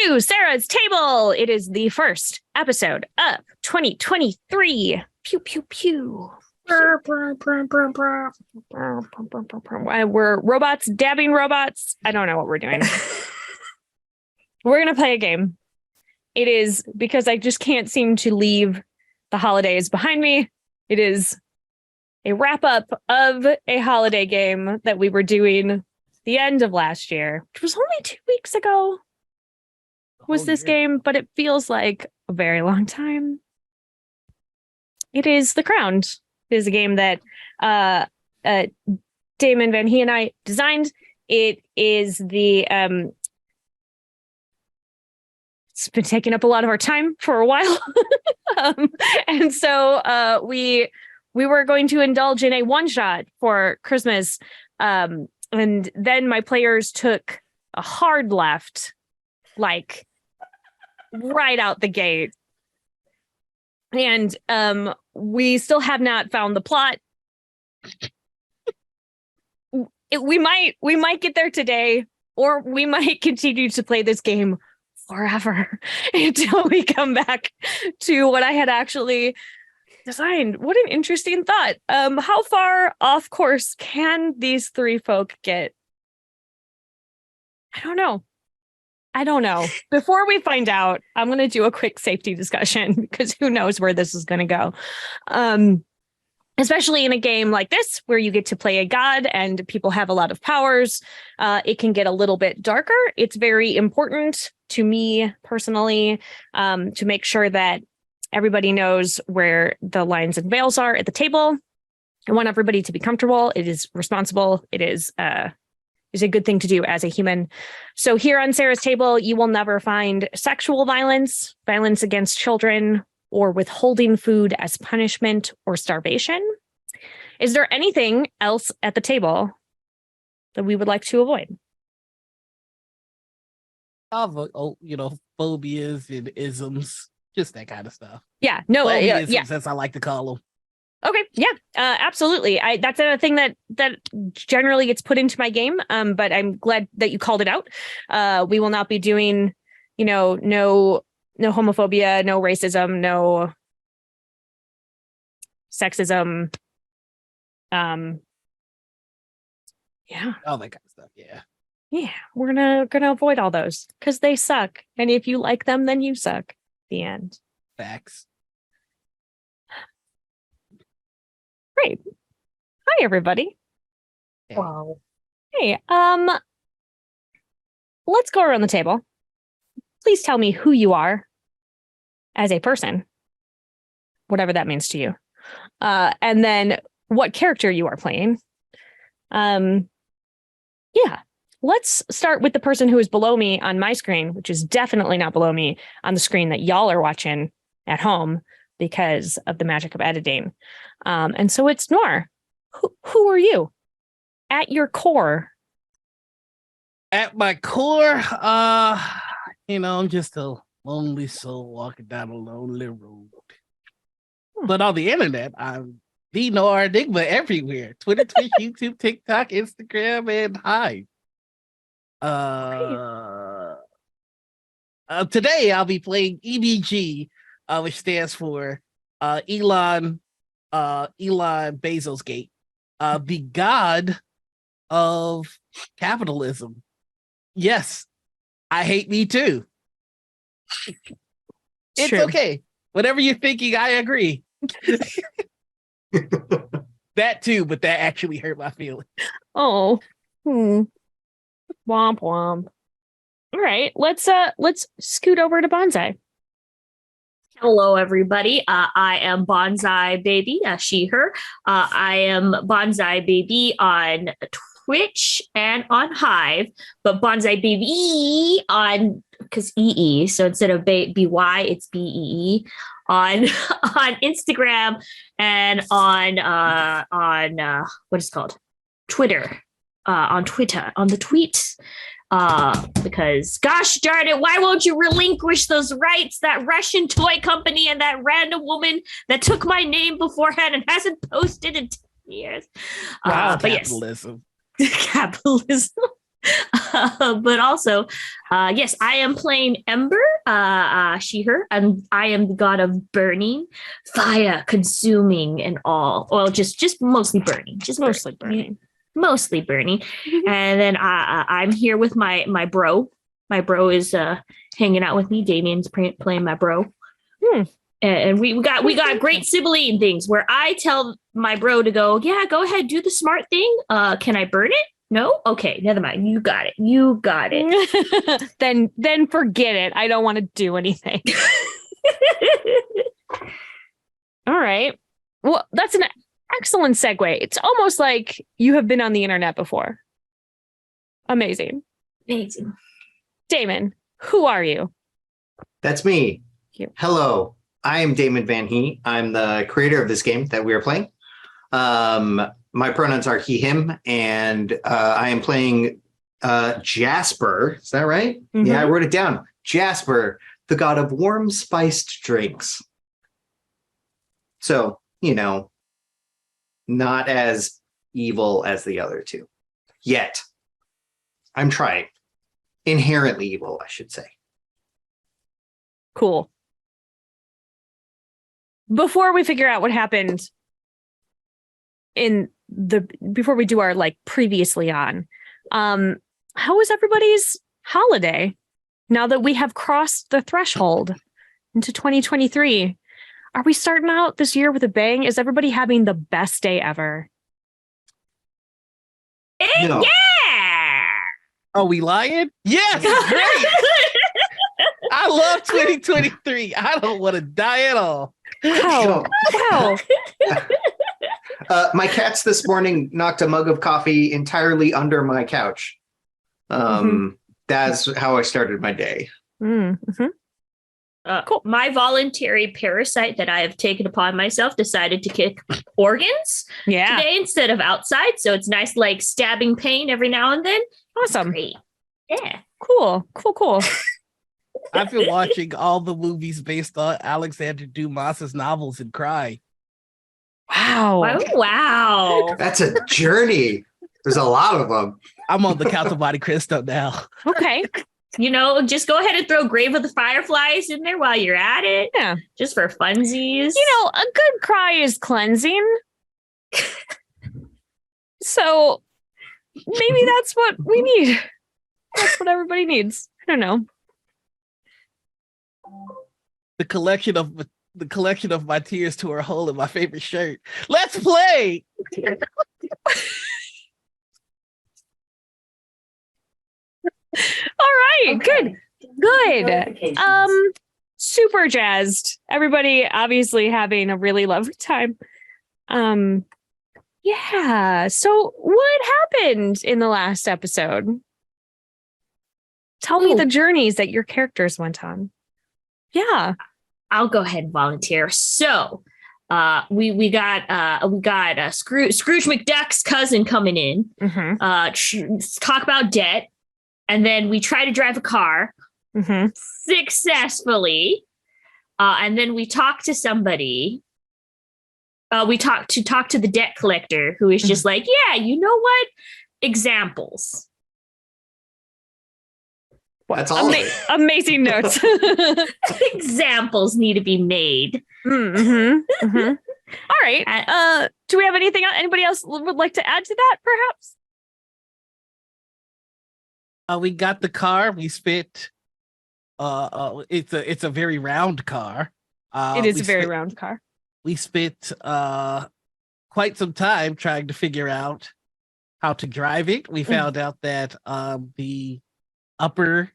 to Sarah's Table. It is the first episode of 2023. Pew, pew, pew. We're robots dabbing robots. I don't know what we're doing. We're going to play a game. It is because I just can't seem to leave the holidays behind me. It is a wrap up of a holiday game that we were doing the end of last year, which was only 2 weeks ago. Was this game, but it feels like a very long time. It is The Crowned. It is a game that Damon, Vanhee, and I designed. It is the it's been taking up a lot of our time for a while, and so we were going to indulge in a one shot for Christmas, and then my players took a hard left, like right out the gate. And we still have not found the plot. We might get there today, or we might continue to play this game forever until we come back to what I had actually designed. What an interesting thought. How far off course can these three folk get? I don't know. Before we find out, I'm going to do a quick safety discussion because who knows where this is going to go. Especially in a game like this, where you get to play a god and people have a lot of powers, it can get a little bit darker. It's very important to me personally to make sure that everybody knows where the lines and veils are at the table. I want everybody to be comfortable. It is responsible. It is a good thing to do as a human. So here on Sarah's Table, you will never find sexual violence, violence against children, or withholding food as punishment or starvation. Is there anything else at the table that we would like to avoid? Phobias and isms, just that kind of stuff. Yeah, no, Phobiaisms, as I like to call them. Okay, yeah, absolutely. That's a thing that generally gets put into my game, but I'm glad that you called it out. We will not be doing, no homophobia, no racism, no sexism. Yeah, all that kind of stuff. Yeah, we're gonna avoid all those because they suck. And if you like them, then you suck. The end. Facts. Great. Hi, everybody. Hey. Wow. Hey, let's go around the table. Please tell me who you are as a person, whatever that means to you. And then what character you are playing. Yeah. Let's start with the person who is below me on my screen, which is definitely not below me on the screen that y'all are watching at home because of the magic of editing. And so it's Noir. Who are you at your core? At my core, I'm just a lonely soul walking down a lonely road. But on the internet, I'm the Noir Enigma everywhere. Twitter, Twitch, YouTube, TikTok, Instagram, and Hive. Today I'll be playing EBG, which stands for Elon Bezos Gate, the god of capitalism. Yes, I hate me too. It's true. Okay. Whatever you're thinking, I agree. That too, but that actually hurt my feelings. Oh, womp womp. All right, let's scoot over to Banzai. Hello, everybody. I am Banzai Baby, she, her. I am Banzai Baby on Twitch and on Hive, but Banzai Baby on, because EE, so instead of BY, it's BEE on Instagram and on what is it called? Twitter. On the tweet. Because gosh darn it, why won't you relinquish those rights? That Russian toy company and that random woman that took my name beforehand and hasn't posted in 10 years. Wow, but capitalism. Yes. Capitalism. But also, yes, I am playing Ember, she, her, and I am the god of burning, fire, consuming, and all. Well, just mostly burning, just Mostly burning. mostly burning. And then I'm here with my bro. My bro is hanging out with me. Damien's playing my bro. And we got great sibling things where I tell my bro to go, yeah, go ahead, do the smart thing. Can I burn it? No? Okay, never mind. You got it. You got it. Then forget it. I don't want to do anything. All right. Well, that's an excellent segue. It's almost like you have been on the internet before. Amazing. Amazing. Damon, who are you? That's me. Cute. Hello, I am Damon Vanhee. I'm the creator of this game that we are playing. My pronouns are he, him, and I am playing Jasper. Is that right? Mhm. Yeah, I wrote it down. Jasper, the god of warm spiced drinks. So, not as evil as the other two. Yet. I'm trying. Inherently evil, I should say. Cool. Before we figure out what happened before we do our previously on, how was everybody's holiday now that we have crossed the threshold into 2023? Are we starting out this year with a bang? Is everybody having the best day ever? No. Yeah. Are we lying? Yes, great. I love 2023. I don't want to die at all. Wow. Wow. My cats this morning knocked a mug of coffee entirely under my couch. That's how I started my day. Mm-hmm. Cool. My voluntary parasite that I have taken upon myself decided to kick organs Yeah. today instead of outside. So it's nice, stabbing pain every now and then. Awesome. Great. Yeah. Cool. I've been watching all the movies based on Alexander Dumas's novels and cry. Wow. Oh, wow. That's a journey. There's a lot of them. I'm on the Count of Monte Cristo now. Okay. Just go ahead and throw Grave of the Fireflies in there while you're at it. Yeah. Just for funsies. A good cry is cleansing. So maybe that's what we need. That's what everybody needs. I don't know. The collection of my tears to a hole in my favorite shirt. Let's play. All right. Okay. Good. Super jazzed. Everybody obviously having a really lovely time. Yeah. So what happened in the last episode? Tell me the journeys that your characters went on. Yeah. I'll go ahead and volunteer. So we got Scrooge McDuck's cousin coming in. Mm-hmm. Talk about debt. And then we try to drive a car Mm-hmm. successfully. And then we talk to somebody. We talk to the debt collector who is just like, yeah, you know what? Examples. That's all of it. Amazing notes. Examples need to be made. Mm-hmm. Mm-hmm. All right. Do we have anything else? Anybody else would like to add to that, perhaps? We got the car. We spent. It's a very round car. It is a very round car. We spent quite some time trying to figure out how to drive it. We found out that the upper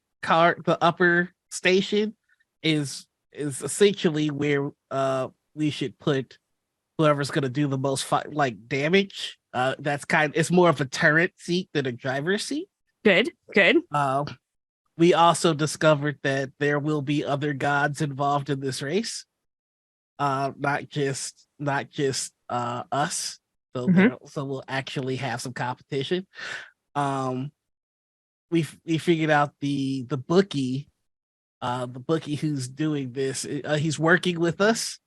station is essentially where we should put whoever's going to do the most damage. It's more of a turret seat than a driver's seat. Good. We also discovered that there will be other gods involved in this race. Not just us. So we'll actually have some competition. We figured out the bookie who's doing this. He's working with us.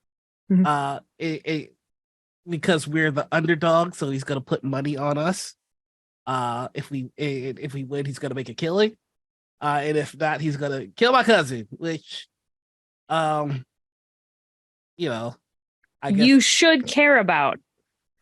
Because we're the underdog, so he's gonna put money on us. If we win, he's gonna make a killing. And if not, he's gonna kill my cousin, which I guess You should care about.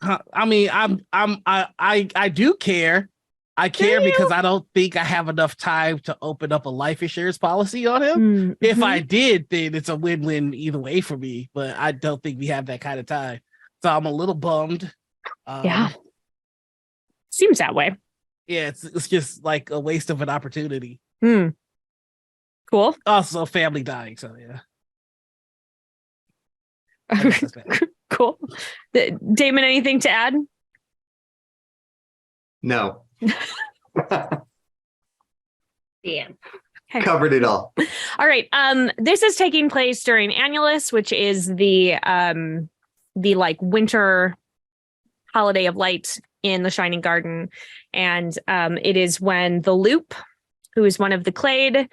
I mean, I do care. I care because I don't think I have enough time to open up a life insurance policy on him. Mm-hmm. If I did, then it's a win-win either way for me. But I don't think we have that kind of time, so I'm a little bummed. Yeah, seems that way. Yeah, it's just like a waste of an opportunity. Cool. Also, family dying. So yeah. I guess that's bad. Cool. Damon, anything to add? No. Damn. Okay. Covered it all. All right. This is taking place during Annulus, which is the like winter holiday of light in the Shining Garden, and it is when the Loop, who is one of the Clade,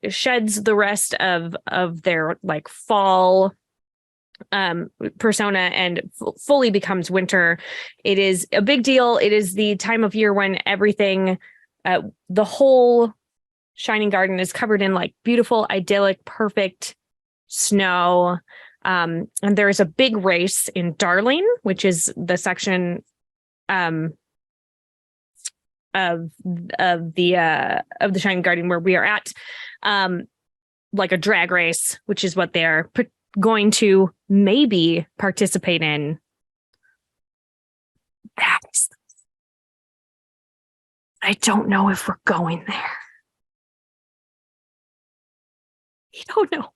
sheds the rest of their like fall persona and fully becomes winter. It is a big deal. It is the time of year when everything, the whole Shining Garden is covered in like beautiful, idyllic, perfect snow. And there is a big race in Darling, which is the section of the Shining Garden where we are at, like a drag race, which is what they're going to maybe participate in. I don't know if we're going there. I don't know.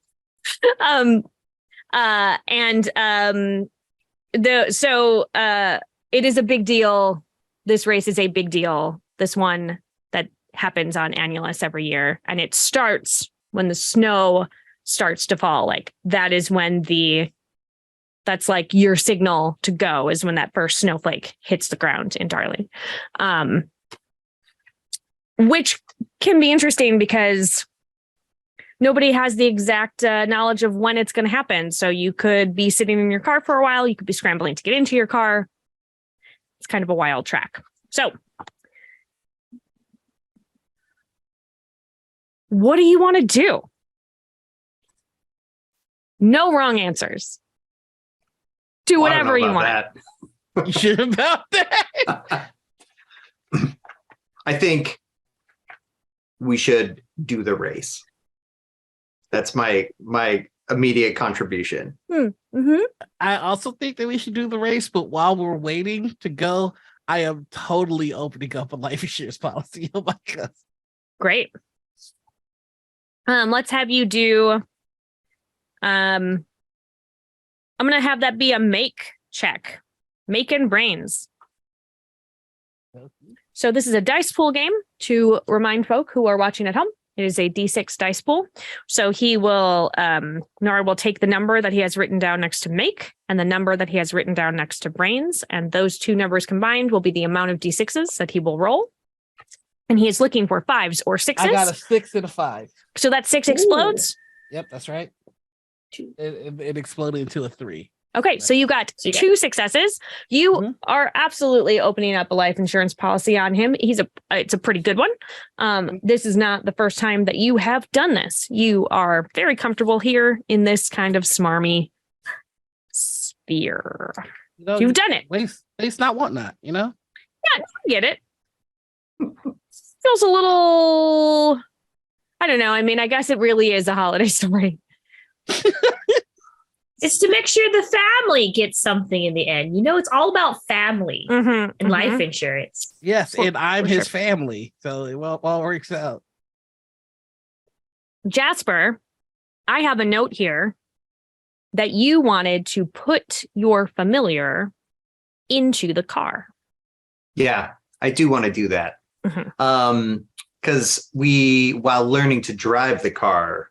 It is a big deal. This race is a big deal. This one that happens on Annulus every year, and it starts when the snow starts to fall. Like that is when that's like your signal to go, is when that first snowflake hits the ground in Darling. Which can be interesting because nobody has the exact knowledge of when it's going to happen. So you could be sitting in your car for a while. You could be scrambling to get into your car. It's kind of a wild track. So what do you want to do? No wrong answers. Do whatever you want. You should about that. I think we should do the race. That's my immediate contribution. Mm-hmm. I also think that we should do the race, but while we're waiting to go, I am totally opening up a life insurance policy. Oh my God. Great. Let's have you do, I'm going to have that be a make check. Make and brains. So this is a dice pool game to remind folk who are watching at home. It is a D6 dice pool. So he will, Nora will take the number that he has written down next to make and the number that he has written down next to brains. And those two numbers combined will be the amount of D6s that he will roll. And he is looking for 5s or 6s. I got a 6 and a 5. So that 6 explodes? Yep, that's right. It exploded into a 3. Okay, so you got 2 successes. You are absolutely opening up a life insurance policy on him. It's a pretty good one. This is not the first time that you have done this. You are very comfortable here in this kind of smarmy sphere. You've done it. Waste not, want not, Yeah, I get it. Feels a little, I don't know. I mean, I guess it really is a holiday story. It's to make sure the family gets something in the end. You know, it's all about family and life insurance. Yes, and I'm his family, so it all works out. Jasper, I have a note here that you wanted to put your familiar into the car. Yeah, I do want to do that. Because while learning to drive the car,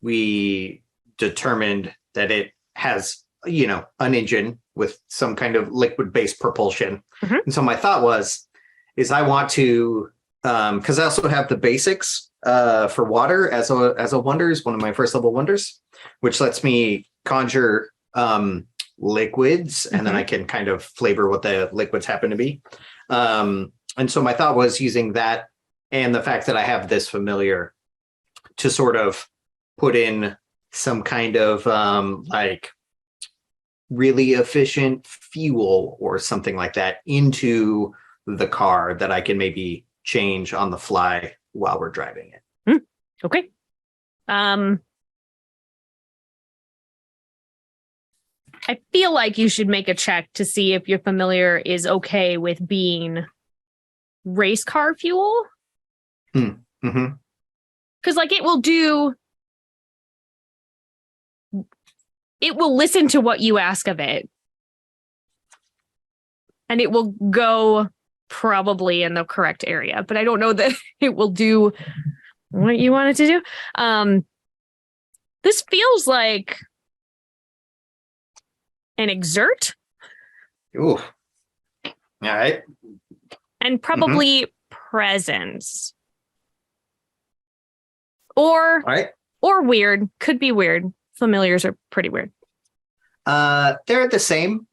we determined that it has, an engine with some kind of liquid-based propulsion. And so my thought is I want to, because I also have the basics for water as a wonder, is one of my first level wonders, which lets me conjure liquids, and then I can kind of flavor what the liquids happen to be. And so my thought was using that and the fact that I have this familiar to sort of put in some kind of like really efficient fuel or something like that into the car that I can maybe change on the fly while we're driving it. Okay. I feel like you should make a check to see if your familiar is okay with being race car fuel. Mm-hmm. Because like it will listen to what you ask of it. And it will go probably in the correct area. But I don't know that it will do what you want it to do. This feels like an exert. Ooh. All right. And probably presence. Or All right. Or weird. Could be weird. Familiars are pretty weird. They're the same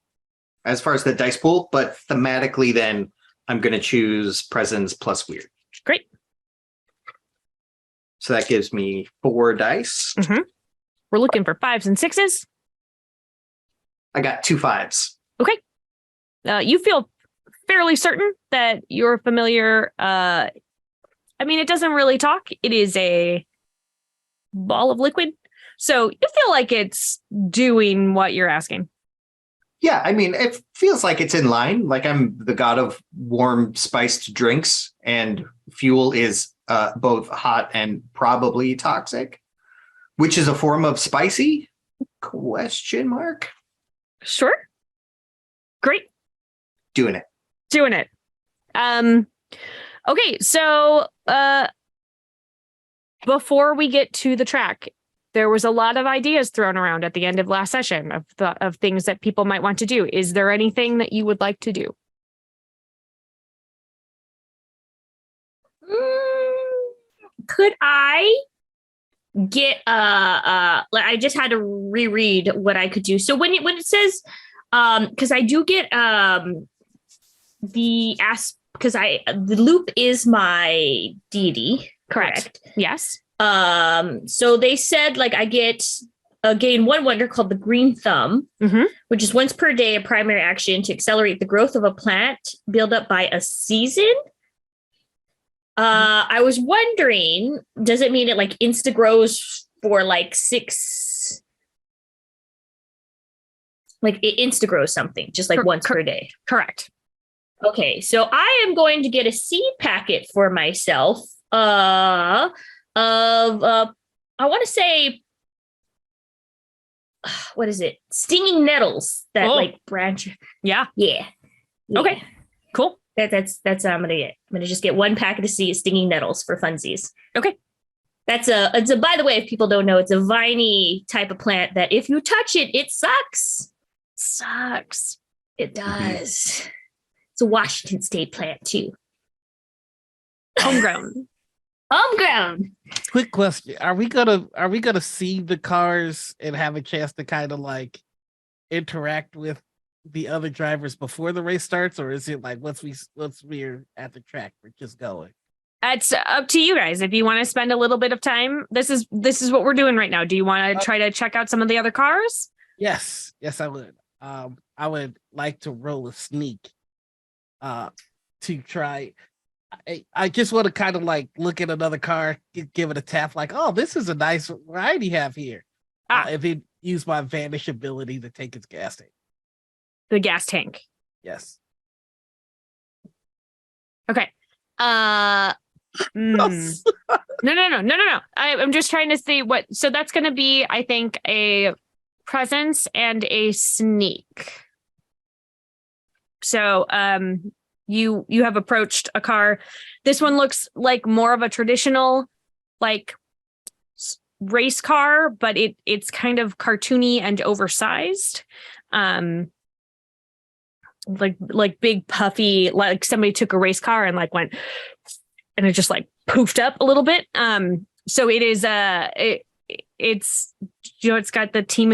as far as the dice pool, but thematically then I'm going to choose presence plus weird. Great. So that gives me 4 dice. Mm-hmm. We're looking for 5s and 6s. I got 2 5s. Okay. You feel fairly certain that your familiar, I mean, it doesn't really talk. It is a ball of liquid. So you feel like it's doing what you're asking. Yeah, I mean, it feels like it's in line. Like I'm the god of warm spiced drinks, and fuel is both hot and probably toxic, which is a form of spicy? Question mark. Sure. Great. Doing it. Doing it. Okay, so before we get to the track, there was a lot of ideas thrown around at the end of last session of things that people might want to do. Is there anything that you would like to do? Could I get I just had to reread what I could do. So when it says because I do get the loop is my deity, correct? Yes. So they said like I get gain 1 wonder called the green thumb, which is once per day a primary action to accelerate the growth of a plant built up by a season. I was wondering, does it mean it like insta grows for like 6? Like it insta grows something just like once per day. Correct. Okay, so I am going to get a seed packet for myself of I want to say what is it? Stinging nettles that like branch. Yeah. Yeah. Okay. Cool. That's what I'm gonna get. I'm gonna just get 1 packet of stinging nettles for funsies. Okay. It's a by the way, if people don't know, it's a viney type of plant that if you touch it, it sucks. Sucks. It does. It's a Washington State plant too. Homegrown. Homegrown. Quick question: Are we gonna see the cars and have a chance to kind of like interact with the other drivers before the race starts, or is it like once we're at the track, we're just going? It's up to you guys. If you want to spend a little bit of time, this is what we're doing right now. Do you want to try to check out some of the other cars? Yes, I would. I would like to roll a sneak. To try. I just want to kind of like look at another car, give it a tap, like, oh, this is a nice variety you have here. And then use my vanish ability to take its gas tank. The gas tank. Yes. Okay. No. I'm just trying to see what. So that's going to be, I think, a presence and a sneak. So, you have approached a car. This one looks like more of a traditional, like race car, but it's kind of cartoony and oversized. Like big puffy, like somebody took a race car and like went and it just like poofed up a little bit. So it is it's it's got the team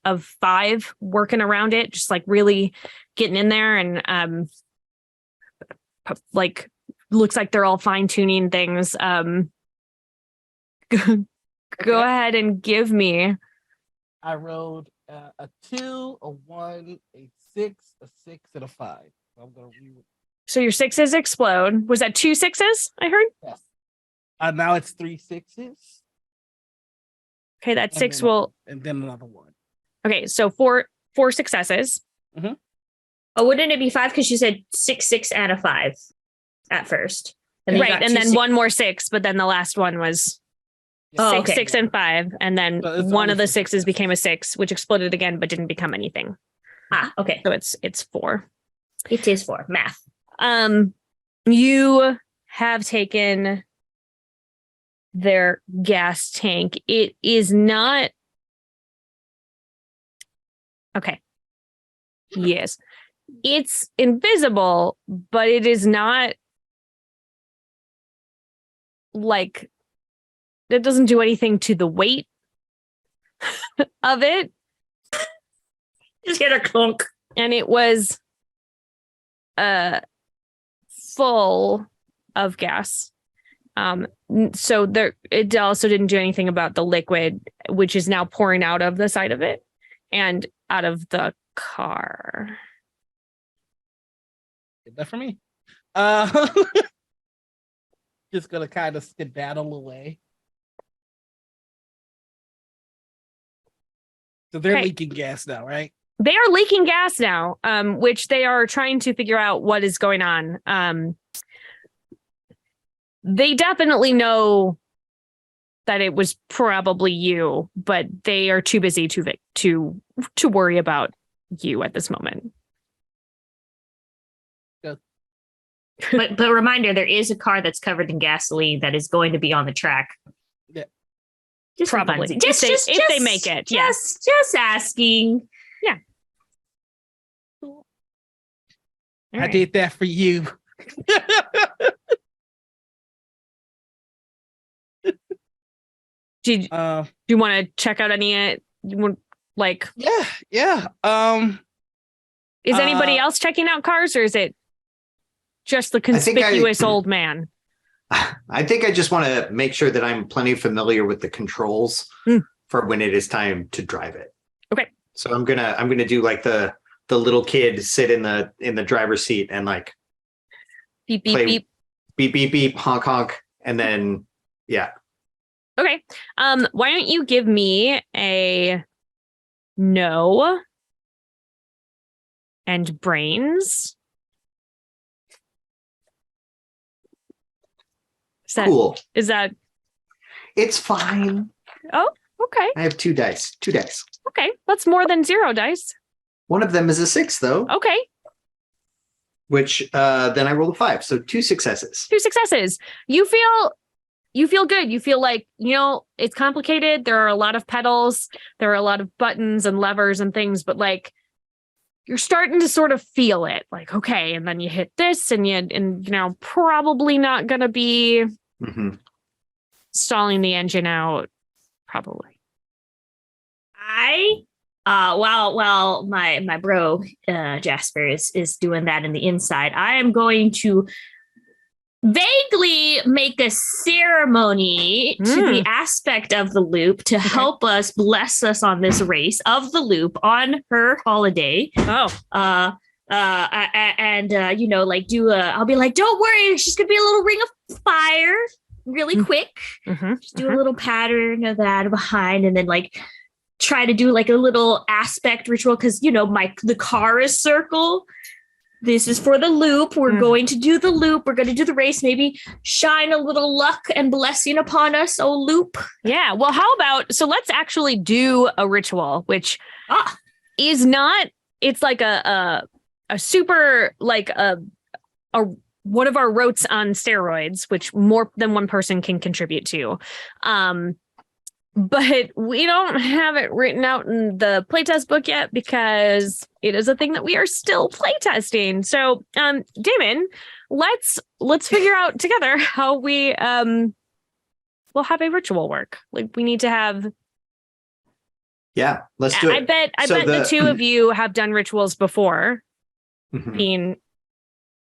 of 5 working around it, just like really getting in there and like looks like they're all fine tuning things. Go ahead and give me. I rolled a 2, a 1, a 6, a 6, and a 5. I'm gonna So your 6s explode. Was that 2 6s? I heard. yes. Now it's 3 6s. Okay, that and 6 then- will. and then another 1. Okay, so four successes. Oh, wouldn't it be 5? Because you said 6, 6, and a 5 at first. And then you Right, got and 2 then 6 one more 6, but then the last one was Oh, 6, okay. 6, and 5, and then So it's one only of the 4 6s became a successes. 6, which exploded again, but didn't become anything. Okay. So it's 4. It is 4. Math. You have taken their gas tank. It is not. Okay. Yes. It's invisible, but it is not like it doesn't do anything to the weight of it. Just get a clunk. And it was full of gas. So there it also didn't do anything about the liquid, which is now pouring out of the side of it and out of the car. Get that for me. Just gonna kind of skedaddle away. So they're Okay. leaking gas now, right? They are leaking gas now, which they are trying to figure out what is going on. They definitely know that it was probably you, but they are too busy to worry about you at this moment. But reminder, there is a car that's covered in gasoline that is going to be on the track. Yeah. Just for Probably. funsies. If they make it, yeah. Just asking. All I right. did that for you. Do you want to check out any? Like, Yeah. is anybody Uh, else checking out cars, or is it just the think I- conspicuous old man? I think I just want to make sure that I'm plenty familiar with the controls for when it is time to drive it. Okay. So I'm gonna do like the little kid sit in the driver's seat and like Beep beep play- beep. beep beep beep honk honk and then yeah. Okay. Why don't you give me a no and brains? Cool. Is that It's fine. okay? I have 2 dice. 2 dice. Okay, that's more than 0 dice. One of them is a 6 though, Okay, which then I roll a 5. So 2 successes. 2 successes. You feel good. You feel like, it's complicated. There are a lot of pedals. There are a lot of buttons and levers and things, but like you're starting to sort of feel it. Like, okay, and then you hit this and probably not going to be Mhm. stalling the engine out. Probably. While my bro Jasper is doing that in the inside, I am going to vaguely make a ceremony to the aspect of the loop to help us bless us on this race of the loop on her holiday. Oh, I'll be like, don't worry, she's gonna be a little ring of fire really quick. Just do a little pattern of that behind, and then like try to do like a little aspect ritual because the car is circle. This is for the loop. We're going to do the loop. We're going to do the race. Maybe shine a little luck and blessing upon us, oh loop. yeah. Well, how about, so let's actually do a ritual, which is not, it's like a super, like a one of our rotes on steroids, which more than one person can contribute to. But we don't have it written out in the playtest book yet because it is a thing that we are still playtesting. So, Damon, let's figure out together how we will have a ritual work. Like we need to have. Yeah, let's do it. I bet the two of you have done rituals before, Mhm. being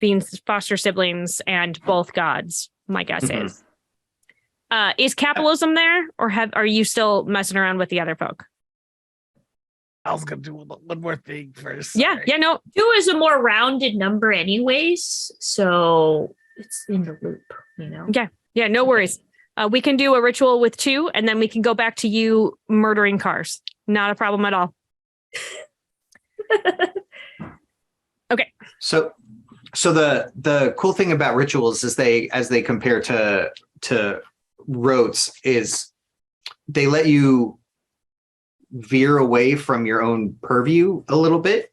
being foster siblings and both gods, my guess Mhm. is capitalism there, or are you still messing around with the other folk? I was gonna do one more thing first. Yeah, Sorry. yeah, no. 2 is a more rounded number anyways, so it's in the loop, you know? Yeah, no worries. We can do a ritual with 2, and then we can go back to you murdering cars. Not a problem at all. So the cool thing about rituals is as they compare to rotes is they let you veer away from your own purview a little bit.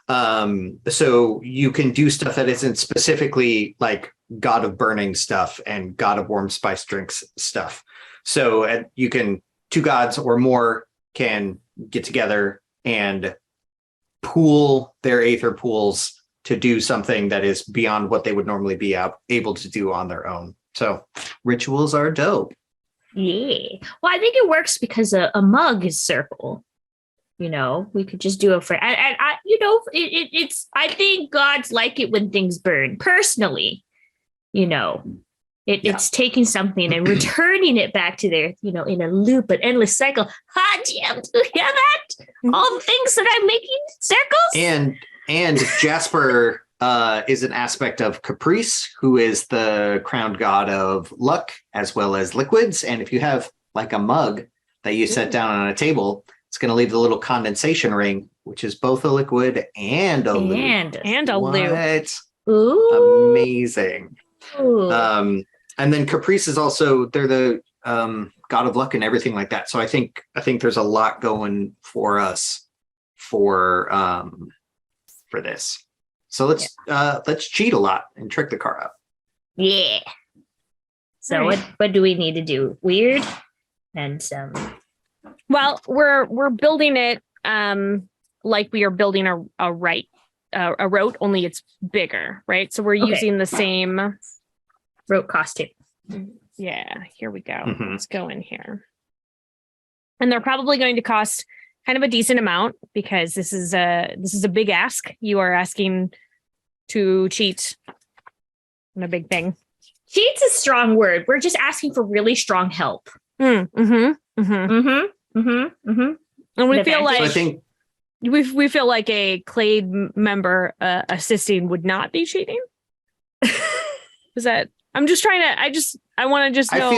So you can do stuff that isn't specifically like God of Burning stuff and God of Warm Spice Drinks stuff. So you can 2 gods or more can get together and pool their aether pools to do something that is beyond what they would normally be able to do on their own. So rituals are dope. Yeah. Well, I think it works because a mug is circle. You know, we could just do it for, and I, you know, it's, I think gods like it when things burn personally, you know, it's taking something and returning it back to their, you know, in a loop, an endless cycle. Ha, Jim, do you hear that? All the things that I'm making circles. And Jasper is an aspect of Caprice, who is the crowned god of luck as well as liquids. And if you have like a mug that you set down on a table, it's going to leave the little condensation ring, which is both a liquid and a loop. And a loop. Ooh. Amazing. Ooh. And then Caprice is also, they're the god of luck and everything like that. So I think there's a lot going for us for this. So let's cheat a lot and trick the car out. Yeah. So Right. what do we need to do? Weird and some. Well, we're building it like we are building a rote, only it's bigger, right? So we're Okay. using the same. Rope costume. Yeah, here we go. Mhm. Let's go in here. And they're probably going to cost kind of a decent amount because this is a big ask. You are asking to cheat on a big thing. Cheat's a strong word. We're just asking for really strong help. Mm-hmm. Mm-hmm. Mm-hmm. Mm-hmm. Mm-hmm. And we An feel advantage. like So I think we feel like a Clade member assisting would not be cheating. Is that? I'm just trying to. I want to just know.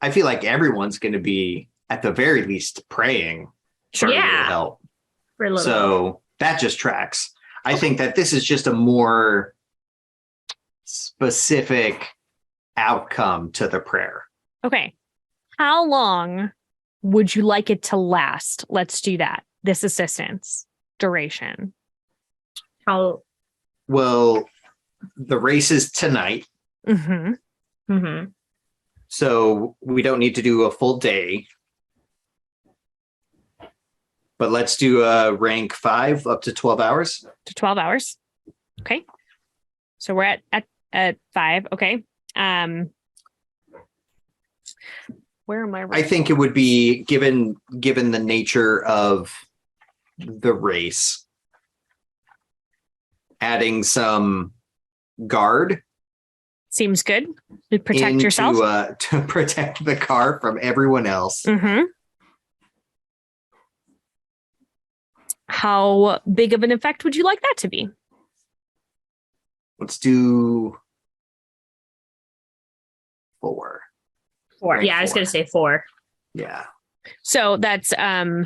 I feel like everyone's going to be at the very least praying for a little Yeah. help. For a little. So that just tracks. I think that this is just a more specific outcome to the prayer. Okay. How long would you like it to last? Let's do that. This assistance duration. How? Well, the race is tonight, Mm-hmm. Mm-hmm. so we don't need to do a full day. But let's do a rank 5 up to 12 hours. To 12 hours. Okay. So we're at 5. Okay. Where am I? I think it would be given the nature of the race, adding some guard Seems good. To protect yourself. to protect the car from everyone else. Mm-hmm. How big of an effect would you like that to be? Let's do 4. 4. Rank Yeah, I was 4. going to say 4. Yeah. So that's mhm.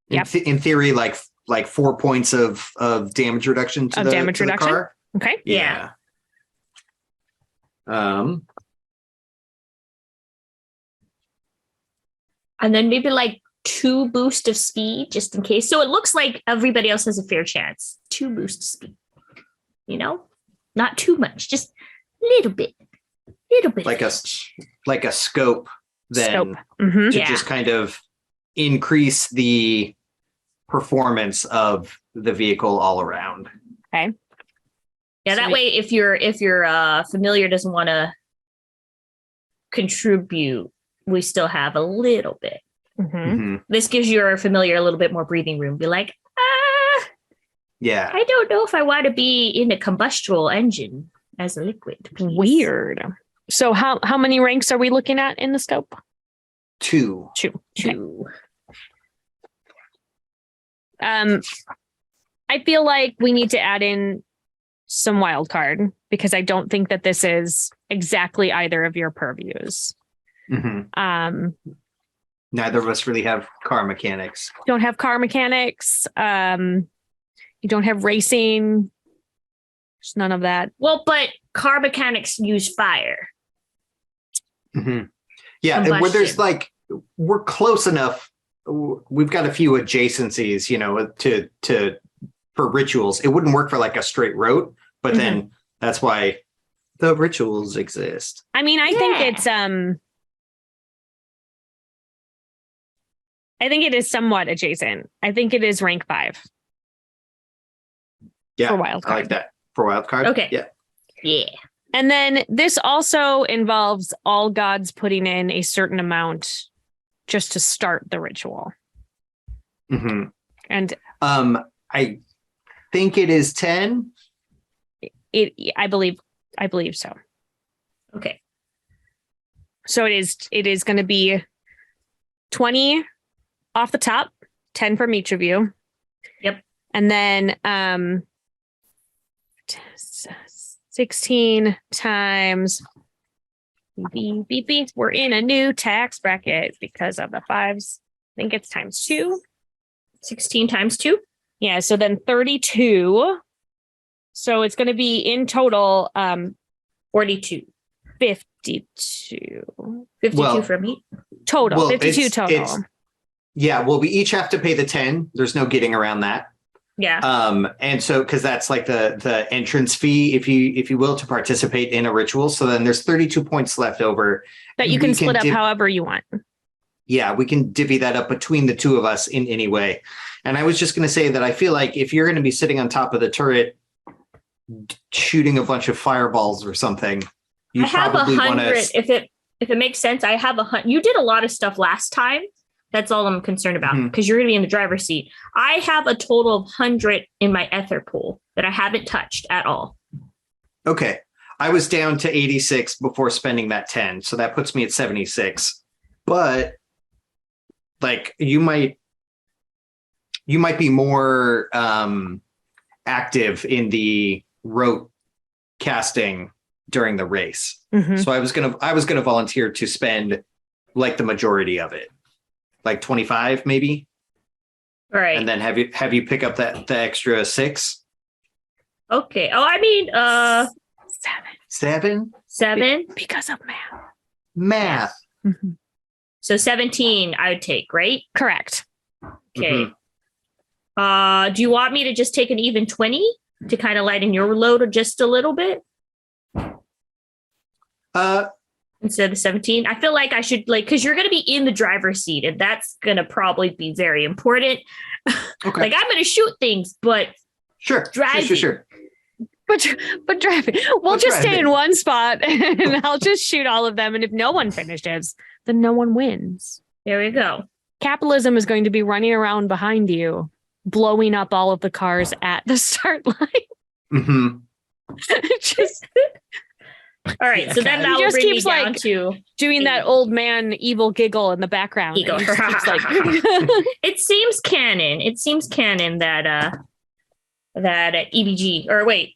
Yep. In theory, like 4 points of damage reduction to Of the damage to the reduction? car. Okay. Yeah. And then maybe like 2 boost of speed just in case. So it looks like everybody else has a fair chance. 2 boost of speed. You know? Not too much, just a little bit. like a scope then Scope. Mm-hmm. to Yeah. just kind of increase the performance of the vehicle all around. Yeah, that Sweet. way if your familiar doesn't want to contribute, we still have a little bit. Mm-hmm. Mhm. This gives your familiar a little bit more breathing room. Be like, Yeah. I don't know if I want to be in a combustible engine as a liquid. Please. Weird. So how many ranks are we looking at in the scope? 2. Two. Okay. 2. I feel like we need to add in some wild card because I don't think that this is exactly either of your purviews. Mm-hmm. Neither of us really have car mechanics. Don't have car mechanics. You don't have racing. There's none of that. Well, but car mechanics use fire. Mm-hmm. Yeah, and where there's like we're close enough. We've got a few adjacencies, to for rituals. It wouldn't work for like a straight route, but then that's why the rituals exist. I mean, I think it's I think it is somewhat adjacent. I think it is rank 5. Yeah, for wild card. I like that for wild card. Okay. Yeah. And then this also involves all gods putting in a certain amount just to start the ritual. Mm-hmm. And I think it is 10. I believe so. Okay. So it is going to be 20 off the top, 10 from each of you. Yep. And then 16 times beep, beep, beep. We're in a new tax bracket because of the 5s. I think it's times 2. 16 times 2? Yeah, so then 32. So it's going to be in total 42. 52. 52 for me. Total. 52 total. Yeah, well, we each have to pay the 10. There's no getting around that. Yeah. And so because that's like the entrance fee, if you will, to participate in a ritual. So then there's 32 points left over that you can split up however you want. Yeah, we can divvy that up between the two of us in any way. And I was just going to say that I feel like if you're going to be sitting on top of the turret shooting a bunch of fireballs or something, you probably want to. If it makes sense, I have 100. You did a lot of stuff last time. That's all I'm concerned about because you're going to be in the driver's seat. I have a total of 100 in my ether pool that I haven't touched at all. Okay. I was down to 86 before spending that 10. So that puts me at 76. But like you might be more active in the rote casting during the race. Mm-hmm. So I was gonna volunteer to spend like the majority of it. Like 25 maybe. All right. And then have you pick up the extra 6? Okay. Oh, I mean 7 because of math. Mm-hmm. So 17 I would take, right? Correct. Okay. Mm-hmm. Do you want me to just take an even 20 to kind of lighten your load just a little bit? Instead of 17, I feel like I should because you're going to be in the driver's seat and that's going to probably be very important. Okay. Like I'm going to shoot things, but Sure. But driving, we'll just stay in one spot and I'll just shoot all of them. And if no one finishes, then no one wins. There we go. Capitalism is going to be running around behind you, blowing up all of the cars at the start line. Mm-hmm. Just all right. So then that will bring me down to doing that old man evil giggle in the background. It seems canon. It seems canon that EBG or wait,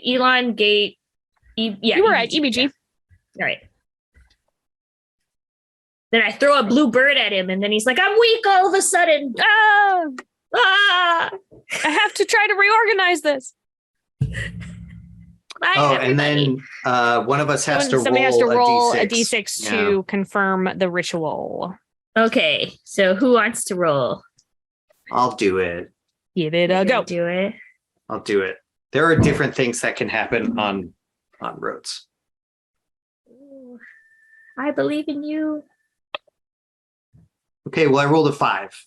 Elon Gate. You were at EBG. Yeah. All right. Then I throw a blue bird at him, and then he's like, "I'm weak all of a sudden." I have to try to reorganize this. And then one of us has to roll a D6. D6 to confirm the ritual. Okay, so who wants to roll? I'll do it. Give it a go. Do it. I'll do it. There are different things that can happen on roads. I believe in you. Okay, well, I rolled a 5.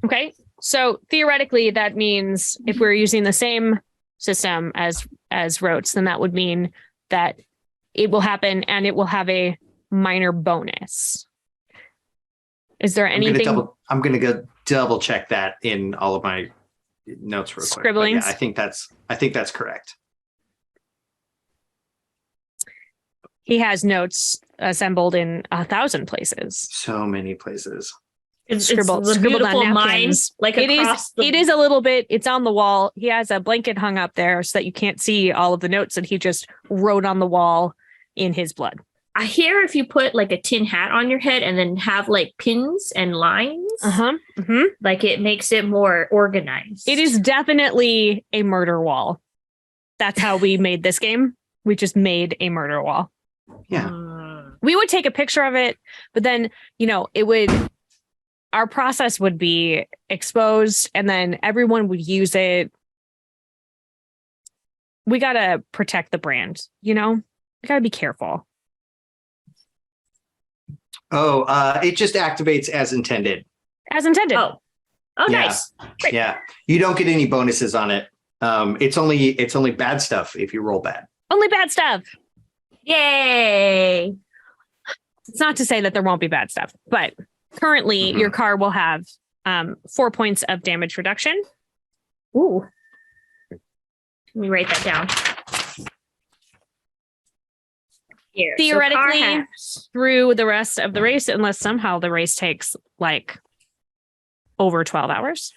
Okay, so theoretically, that means if we're using the same system as rotes, then that would mean that it will happen and it will have a minor bonus. Is there anything? I'm going to go double check that in all of my notes real quick. But Scribblings. yeah, I think that's correct. He has notes assembled in 1,000 places. So many places. It's Scribbled the on beautiful napkins. minds, like It across is. It is a little bit. It's on the wall. He has a blanket hung up there so that you can't see all of the notes that he just wrote on the wall in his blood. I hear if you put like a tin hat on your head and then have like pins and lines, like it makes it more organized. It is definitely a murder wall. That's how we made this game. We just made a murder wall. Yeah. We would take a picture of it, but then, it would, our process would be exposed and then everyone would use it. We got to protect the brand, we got to be careful. Oh, it just activates as intended. As intended. Oh, Yeah. nice. Great. Yeah. You don't get any bonuses on it. It's only bad stuff if you roll bad. Only bad stuff. Yay. It's not to say that there won't be bad stuff, but currently your car will have 4 points of damage reduction. Ooh. Let me write that down. Here. So car Theoretically, has- through the rest of the race, unless somehow the race takes like over 12 hours.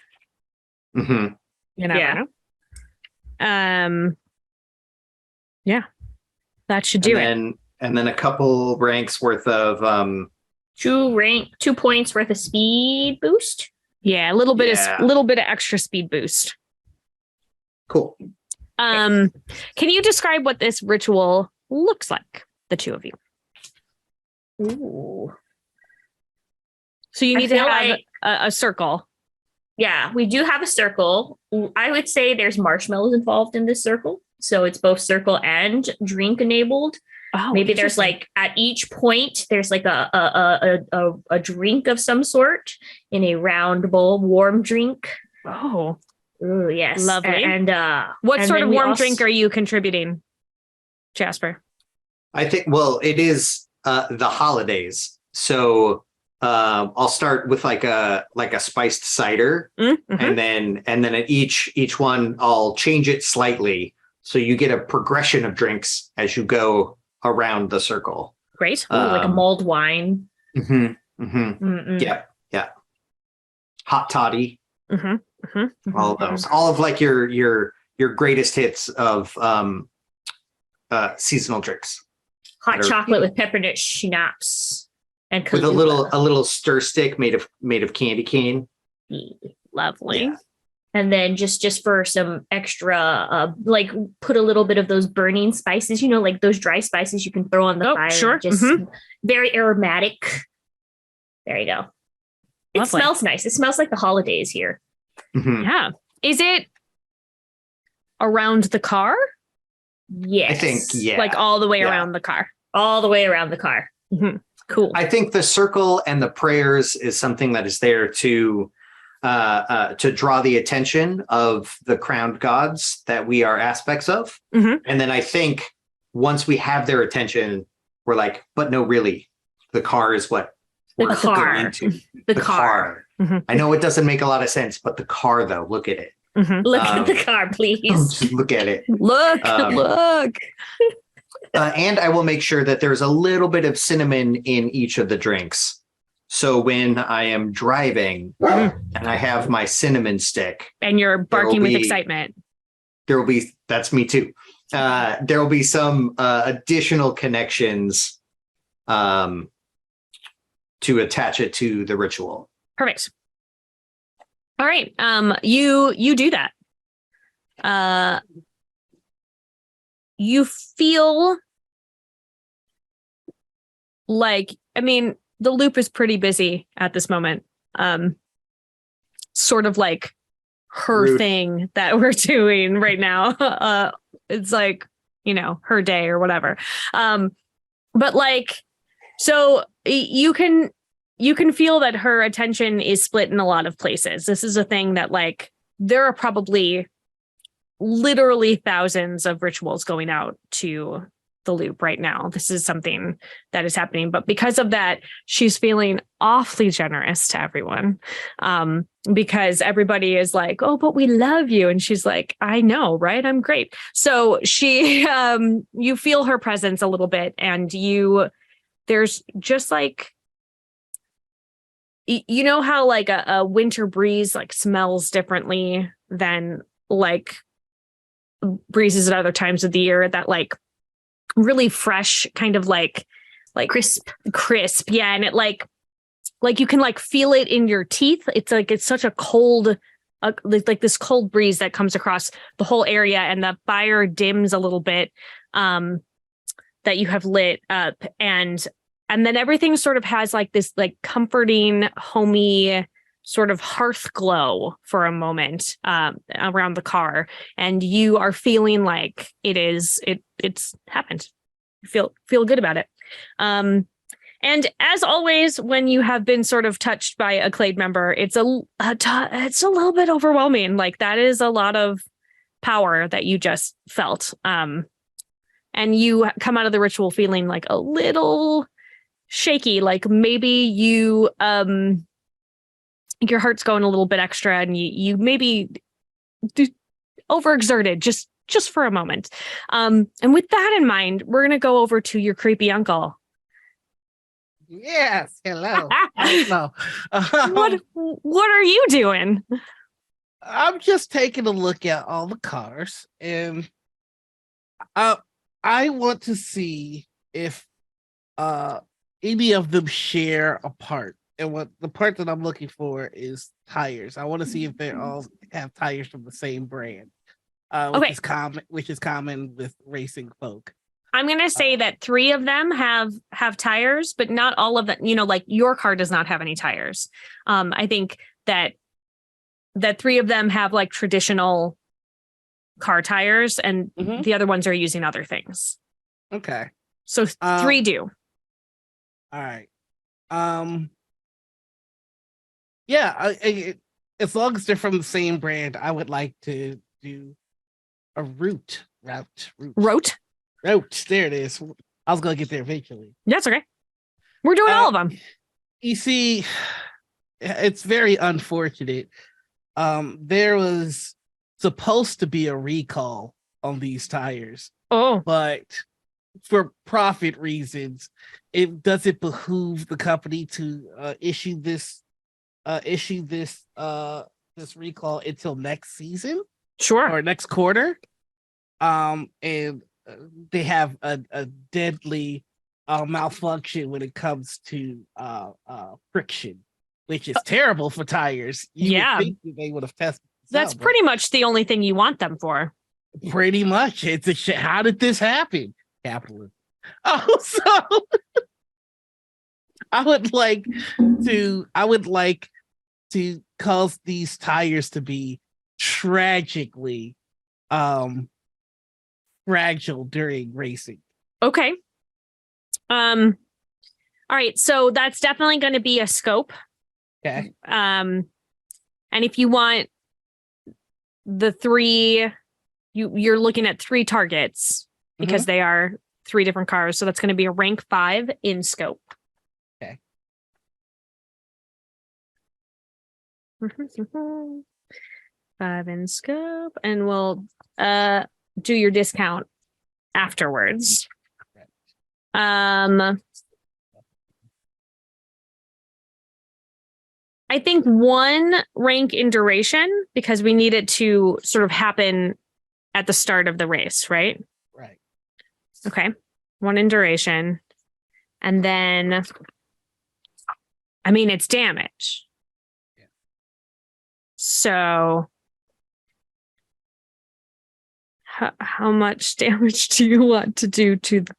Mm-hmm. You never Yeah. know. Yeah, that should do it. And then a couple ranks worth of 2 points worth of speed boost. Yeah, a little bit Yeah. of little bit of extra speed boost. cool. Can you describe what this ritual looks like, the two of you? Ooh. So you I need to feel have like- a circle. Yeah, we do have a circle. I would say there's marshmallows involved in this circle. So it's both circle and drink enabled. Oh, Maybe there's like at each point, there's like a drink of some sort in a round bowl, warm drink. Oh, Ooh, yes. Lovely. And what and sort then of we warm also- drink are you contributing, Jasper? I think, well, it is the holidays. So I'll start with like a spiced cider. Mm-hmm. And then at each one I'll change it slightly. So you get a progression of drinks as you go around the circle. Great. Ooh, like a mulled wine. Mm-mm. Yeah. Hot toddy, Mm-hmm. all of those. All of like your greatest hits of seasonal drinks. Hot That are- chocolate with peppermint schnapps and With a Kahlua. little stir stick made of candy cane. Lovely. Yeah. And then just for some extra, like put a little bit of those burning spices, like those dry spices you can throw on the Oh, fire. sure. Just very aromatic. There you go. It Lovely. smells nice. It smells like the holidays here. Mhm. Yeah. Is it around the car? Yes. I think, yeah. Like all the way Yeah. around the car. All the way around the car. Cool. I think the circle and the prayers is something that is there to draw the attention of the crowned gods that we are aspects of. Mhm. And then I think once we have their attention, we're like, but no, really, the car is what The we're car. going into. The car. Mhm. I know it doesn't make a lot of sense, but the car, though, look at it. Look at the Um, car, please. Just look at it. Look, look. And I will make sure that there's a little bit of cinnamon in each of the drinks. So when I am driving and I have my cinnamon stick, and you're barking with be- excitement. there will be, that's me too. There will be some additional connections to attach it to the ritual. Perfect. All right. You do that. You feel like, the loop is pretty busy at this moment. Sort of like her Rude. thing that we're doing right now. It's like, her day or whatever. But like, so you can feel that her attention is split in a lot of places. This is a thing that like, there are probably literally thousands of rituals going out to the loop right now. This is something that is happening. But because of that, she's feeling awfully generous to everyone. Because everybody is like, oh, but we love you. And she's like, I know, right? I'm great. So she, you feel her presence a little bit, and there's just like, you know how like a winter breeze like smells differently than like breezes at other times of the year, that like really fresh kind of like Crisp. yeah, and it like you can like feel it in your teeth. It's like it's such a cold like this cold breeze that comes across the whole area, and the fire dims a little bit that you have lit up, and then everything sort of has like this like comforting, homey sort of hearth glow for a moment around the car, and you are feeling like it's happened. You feel good about it. And as always, when you have been sort of touched by a Clade member, it's a little bit overwhelming. Like that is a lot of power that you just felt. And you come out of the ritual feeling like a little shaky, like maybe you your heart's going a little bit extra, and you maybe overexerted just for a moment. And with that in mind, we're gonna go over to your creepy uncle. Yes, hello. Hello. What are you doing? I'm just taking a look at all the cars, and I want to see if any of them share a part. And what the part that I'm looking for is tires. I want to see if they all have tires from the same brand, which is common with racing folk. I'm going to say that 3 of them have tires, but not all of them. You know, like your car does not have any tires. I think that 3 of them have like traditional car tires, and the other ones are using other things. Okay. So 3 do. All right. Yeah, as long as they're from the same brand, I would like to do a route. Route. There it is. I was gonna get there eventually. That's okay. We're doing all of them. You see, it's very unfortunate. There was supposed to be a recall on these tires. Oh, but for profit reasons, it doesn't behoove the company to issue this recall until next season. sure. Or next quarter. And they have a deadly malfunction when it comes to friction, which is terrible for tires. You would think that they would have tested. That's pretty much the only thing you want them for. Pretty much. It's a shit. How did this happen? Capitalism. Oh, so I would like to cause these tires to be tragically fragile during racing. Okay. All right. So that's definitely going to be a scope. Okay. And if you want the 3, you're looking at 3 targets because they are 3 different cars. So that's going to be a rank 5 in scope. Okay. 5 in scope, and we'll do your discount afterwards. I think 1 rank in duration, because we need it to sort of happen at the start of the race, right? Right. Okay. 1 in duration. And then, I mean, it's damage. Yeah. So how much damage do you want to do to the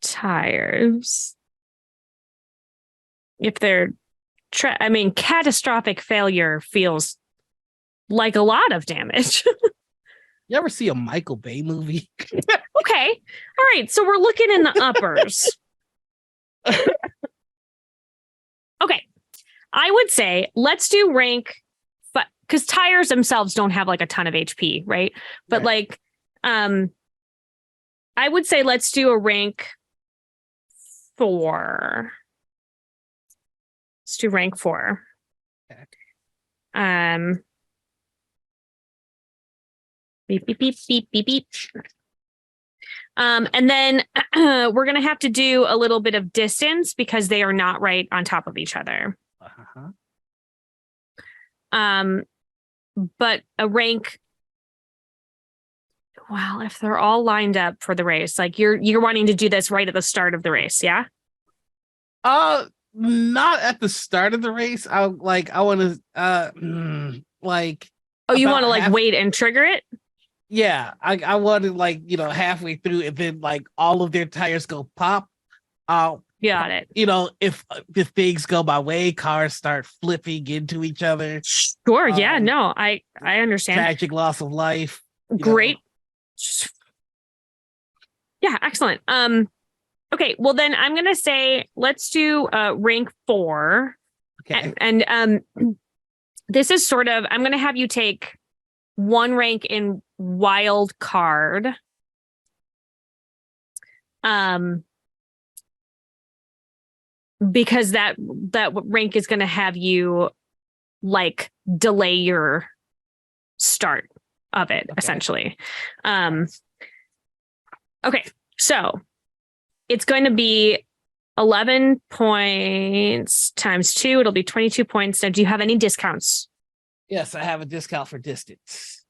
tires? If they're catastrophic failure feels like a lot of damage. You ever see a Michael Bay movie? Okay. All right. So we're looking in the uppers. Okay. I would say let's do rank, but because tires themselves don't have like a ton of HP, right? But right. like, I would say let's do a rank 4. Let's do rank 4. Okay. Beep, beep, beep, beep, beep, beep. And then we're going to have to do a little bit of distance because they are not right on top of each other. Uh-huh. But a rank, well, if they're all lined up for the race, like you're wanting to do this right at the start of the race, yeah? Not at the start of the race. I want to like. Oh, you about want to like half- wait and trigger it? Yeah, I wanted like halfway through, and then like all of their tires go pop. Got it. If things go my way, cars start flipping into each other. Sure. Yeah. No, I understand. Tragic loss of life. Great. Yeah. Excellent. Okay. Well, then I'm gonna say let's do rank 4. Okay. And this is sort of, I'm gonna have you take 1 rank in wild card. Because that rank is going to have you like delay your start of it, essentially. Okay, so it's going to be 11 points times 2. It'll be 22 points. Now, do you have any discounts? Yes, I have a discount for distance.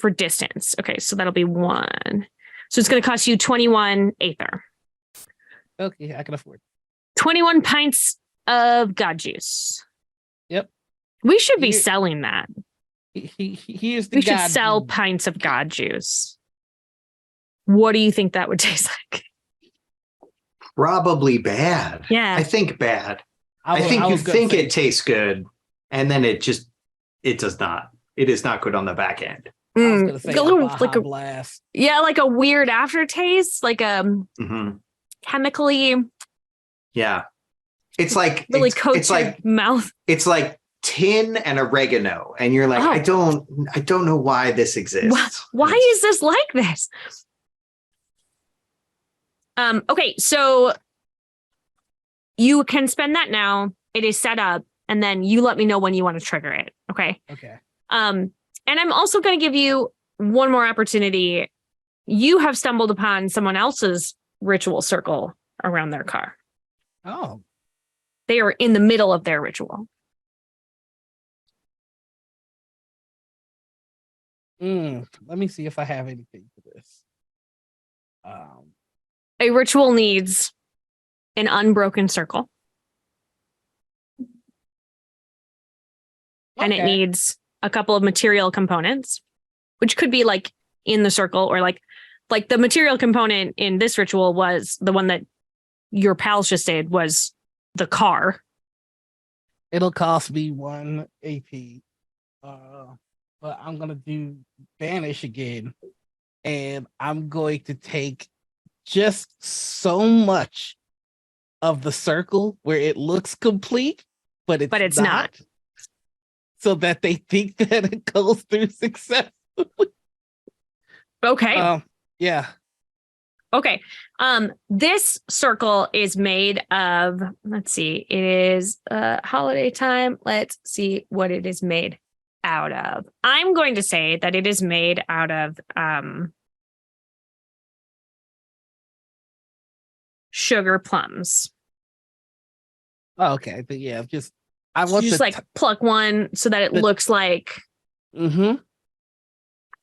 For distance. Okay, so that'll be 1. So it's going to cost you 21 Aether. Okay, I can afford. 21 pints of God juice. Yep. We should be selling that. Here's the We should God sell juice. pints of God juice. What do you think that would taste like? Probably bad. Yeah. I think bad. I was think you gonna think say- it tastes good, and then it does not. It is not good on the back end. I was gonna say a little, Baja like a, Blast. yeah, like a weird aftertaste, like Mhm. chemically Yeah. It's like really it's coats your like mouth. it's like tin and oregano, and you're like, Oh. I don't know why this exists. Why is this like this? Okay, so you can spend that now. It is set up, and then you let me know when you want to trigger it. Okay. Okay. And I'm also going to give you one more opportunity. You have stumbled upon someone else's ritual circle around their car. Oh. They are in the middle of their ritual. Let me see if I have anything for this. A ritual needs an unbroken circle. And it Okay. needs a couple of material components, which could be like in the circle or like the material component in this ritual was the one that your pals just did was the car. It'll cost me 1 AP. But I'm gonna do Banish again. And I'm going to take just so much of the circle where it looks complete, but it's not. So that they think that it goes through successfully. Okay. Yeah. Okay. This circle is made of, let's see, it is holiday time. Let's see what it is made out of. I'm going to say that it is made out of sugar plums. Oh, okay. But yeah, I want Just the like pluck one so that it looks like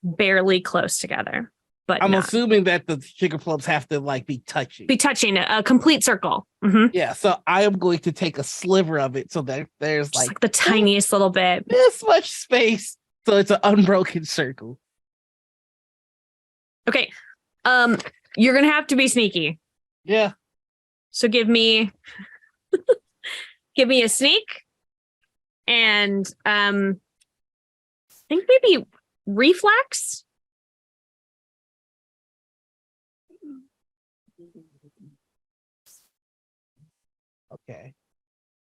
barely close together. But I'm not. assuming that the sugar plums have to like be touching. Be touching a complete circle. Mhm. Yeah, so I am going to take a sliver of it so that there's Just like the tiniest little bit. this much space, so it's an unbroken circle. Okay. You're gonna have to be sneaky. Yeah. So give me a sneak and I think maybe reflex. Okay.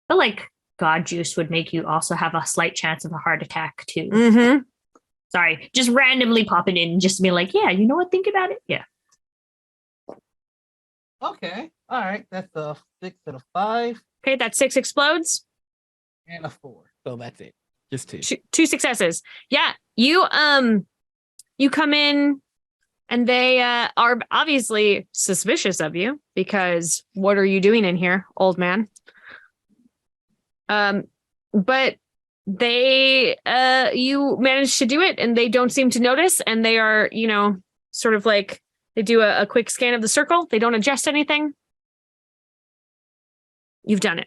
I feel like God juice would make you also have a slight chance of a heart attack too. Mm-hmm. Sorry, just randomly popping in, just to be like, yeah, you know what? Think about it. Yeah. Okay. All right. That's a 6 and a 5 Okay, that 6 explodes. and a 4. So that's it. Just 2. Two successes. Yeah, you come in and they are obviously suspicious of you because what are you doing in here, old man? But they you manage to do it and they don't seem to notice, and they are, sort of like they do a quick scan of the circle. They don't adjust anything. You've done it.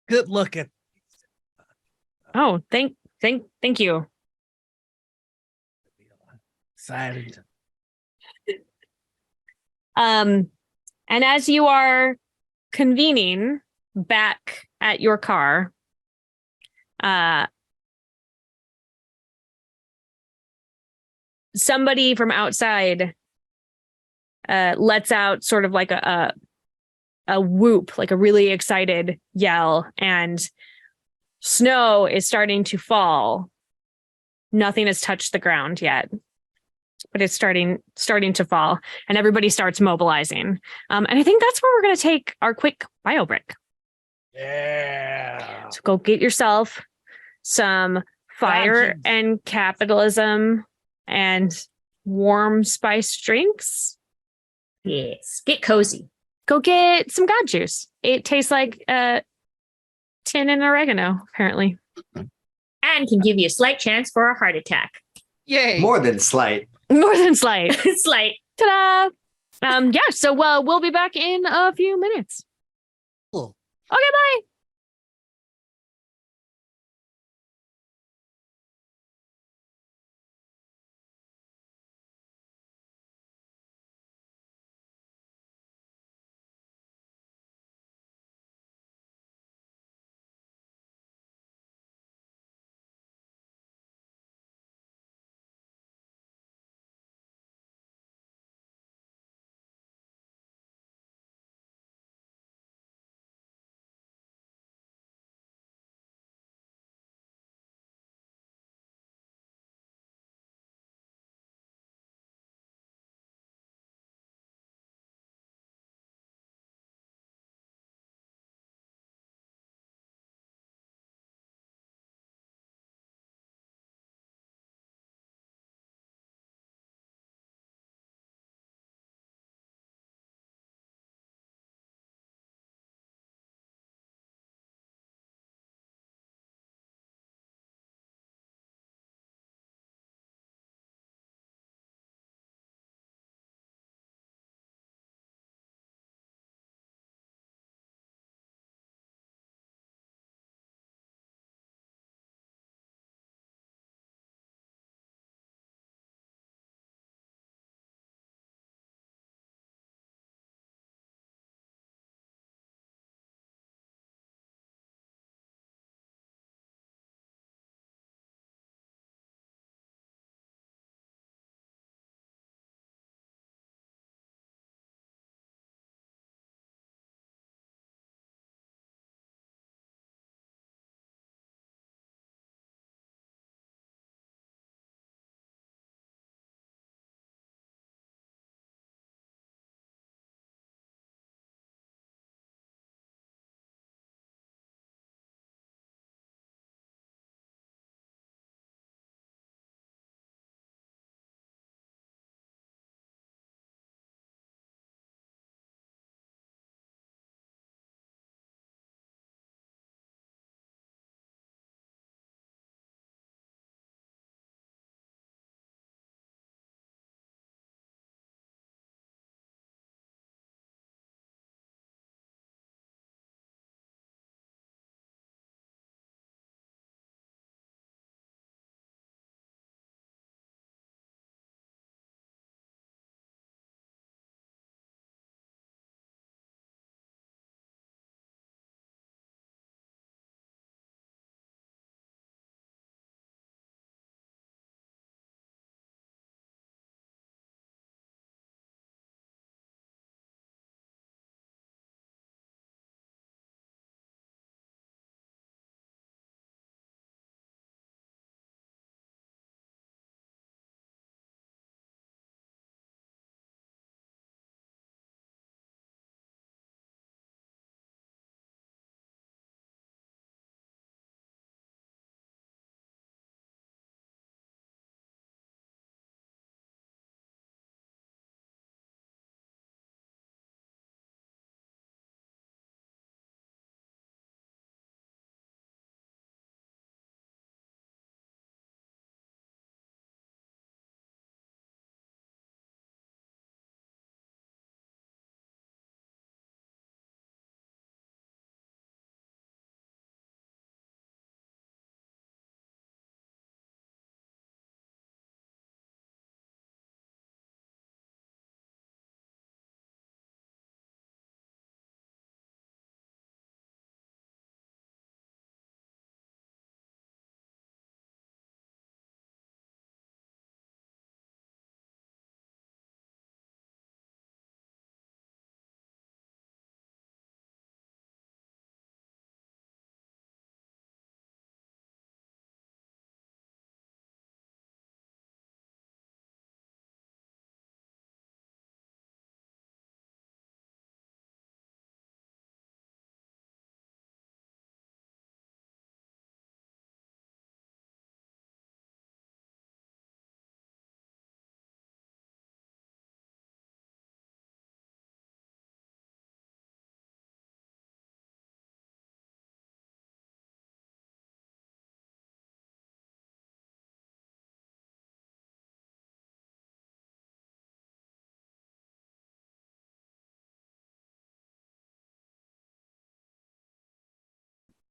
Good looking. Oh, thank you. Silent. And as you are convening back at your car, somebody from outside lets out sort of like a whoop, like a really excited yell, and snow is starting to fall. Nothing has touched the ground yet, but it's starting to fall, and everybody starts mobilizing. And I think that's where we're going to take our quick bio break. Yeah. So go get yourself some fire Gotcha. and capitalism and warm spice drinks. Yes. Get cozy. Go get some god juice. It tastes like tin and oregano, apparently. And can give you a slight chance for a heart attack. Yay. More than slight. More than slight. Slight. Ta-da! Yeah, so we'll be back in a few minutes. Cool. Okay, bye.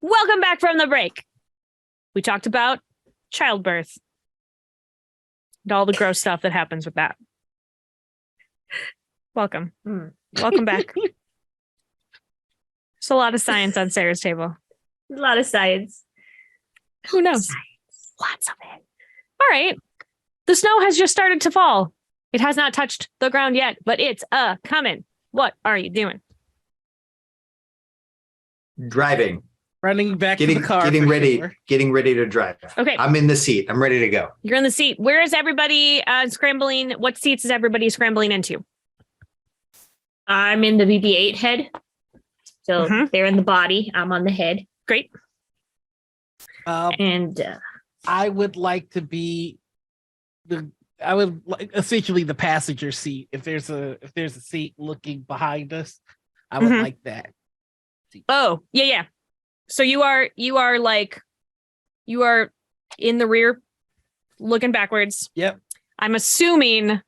Welcome back from the break. We talked about childbirth and all the gross stuff that happens with that. Welcome. Welcome back. There's a lot of science on Sarah's table. A lot of science. Who knows? Lots of it. All right. The snow has just started to fall. It has not touched the ground yet, but it's coming. What are you doing? Driving. Running back to Getting the car. getting for ready. sure. Getting ready to drive. Okay. I'm in the seat. I'm ready to go. You're in the seat. Where is everybody scrambling? What seats is everybody scrambling into? I'm in the BB-8 head. So Mhm. they're in the body. I'm on the head. Great. And I would like to be essentially the passenger seat. If there's a seat looking behind us, I would Mhm. like that. Oh, yeah. So you are in the rear looking backwards. Yep. I'm assuming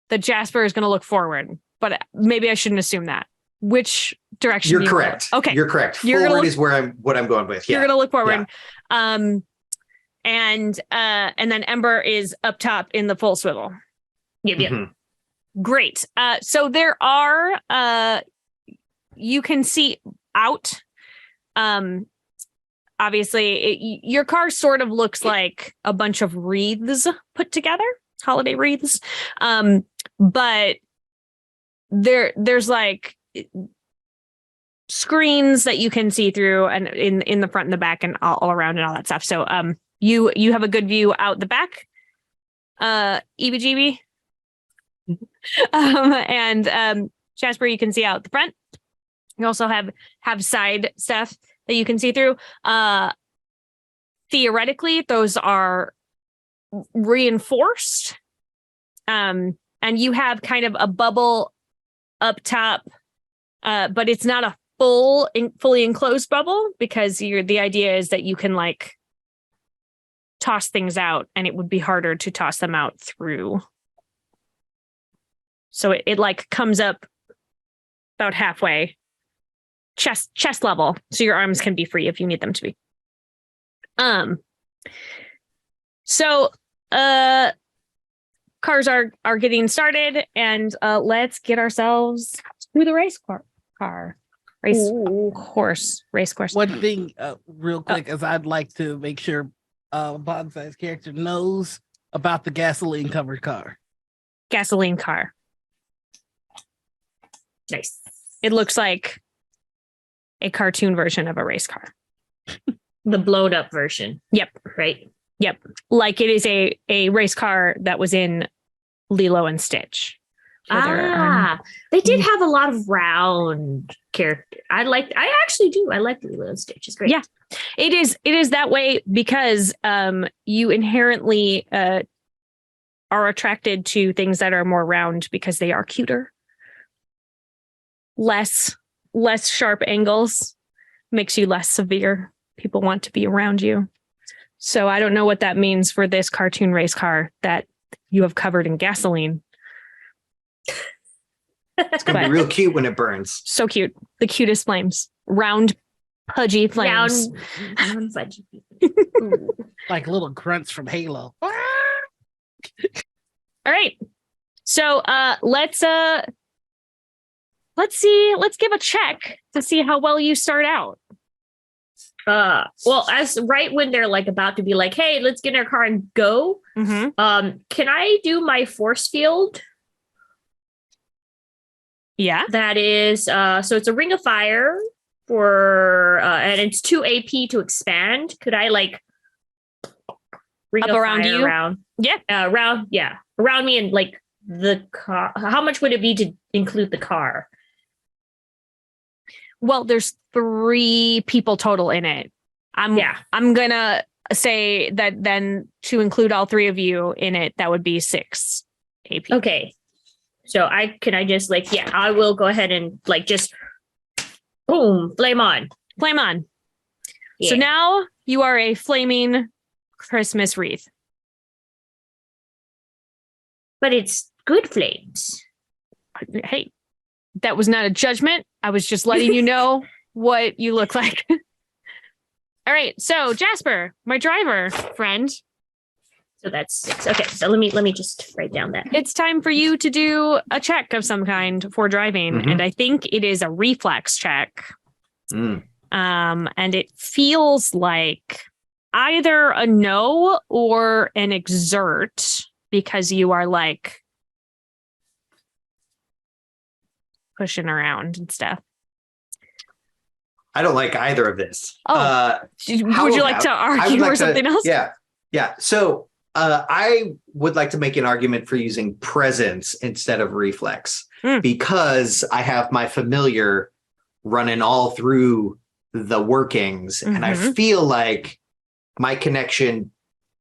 that Jasper is going to look forward, but maybe I shouldn't assume that. Which direction? You're do you correct. look? Okay. You're correct. You're gonna Forward look- is what I'm going with. You're Yeah. going to look forward. And then Ember is up top in the full swivel. yep. Mhm. Great. So there are you can see out. Obviously, your car sort of looks like a bunch of wreaths put together, holiday wreaths. But there's like screens that you can see through, and in the front and the back and all around and all that stuff. So you have a good view out the back. EBGB. And Jasper, you can see out the front. You also have side stuff that you can see through. Theoretically, those are reinforced. And you have kind of a bubble up top, but it's not a fully enclosed bubble, because the idea is that you can like toss things out, and it would be harder to toss them out through. So it like comes up about halfway, chest level, so your arms can be free if you need them to be. So cars are getting started, and let's get ourselves to the race course. One thing, real quick, is I'd like to make sure Bonsai's character knows about the gasoline covered car. Gasoline car. Nice. It looks like a cartoon version of a race car. The blown up version. Yep. Right. Yep. Like it is a race car that was in Lilo and Stitch. They did have a lot of round character. I actually do. I like Lilo and Stitch. It's great. Yeah. It is that way because you inherently are attracted to things that are more round because they are cuter. Less sharp angles makes you less severe. People want to be around you. So I don't know what that means for this cartoon race car that you have covered in gasoline. It's gonna be real cute when it burns. So cute. The cutest flames. Round, pudgy flames. Round fudgy. Like little grunts from Halo. All right. So let's give a check to see how well you start out. Well, as right when they're like about to be like, hey, let's get in our car and go. Mm-hmm. Can I do my force field? Yeah. That is so it's a ring of fire for and it's 2 AP to expand. Could I like ring Up of around fire you? around? Yeah. Around me, and like the car. How much would it be to include the car? Well, there's 3 people total in it. I'm gonna say that then to include all 3 of you in it, that would be 6 AP. Okay. So I just like, yeah, I will go ahead and like just boom, flame on. Flame on. Yeah. So now you are a flaming Christmas wreath. But it's good flames. Hey, that was not a judgment. I was just letting you know what you look like. All right. So Jasper, my driver friend, So that's 6. Okay, so let me just write down that. it's time for you to do a check of some kind for driving. Mhm. And I think it is a reflex check. Mm. And it feels like either a no or an exert because you are like pushing around and stuff. I don't like either of this. Oh, how would you like about- to I would argue like or something else? Yeah. So I would like to make an argument for using presence instead of reflex because I have my familiar running all through the workings, and I feel like my connection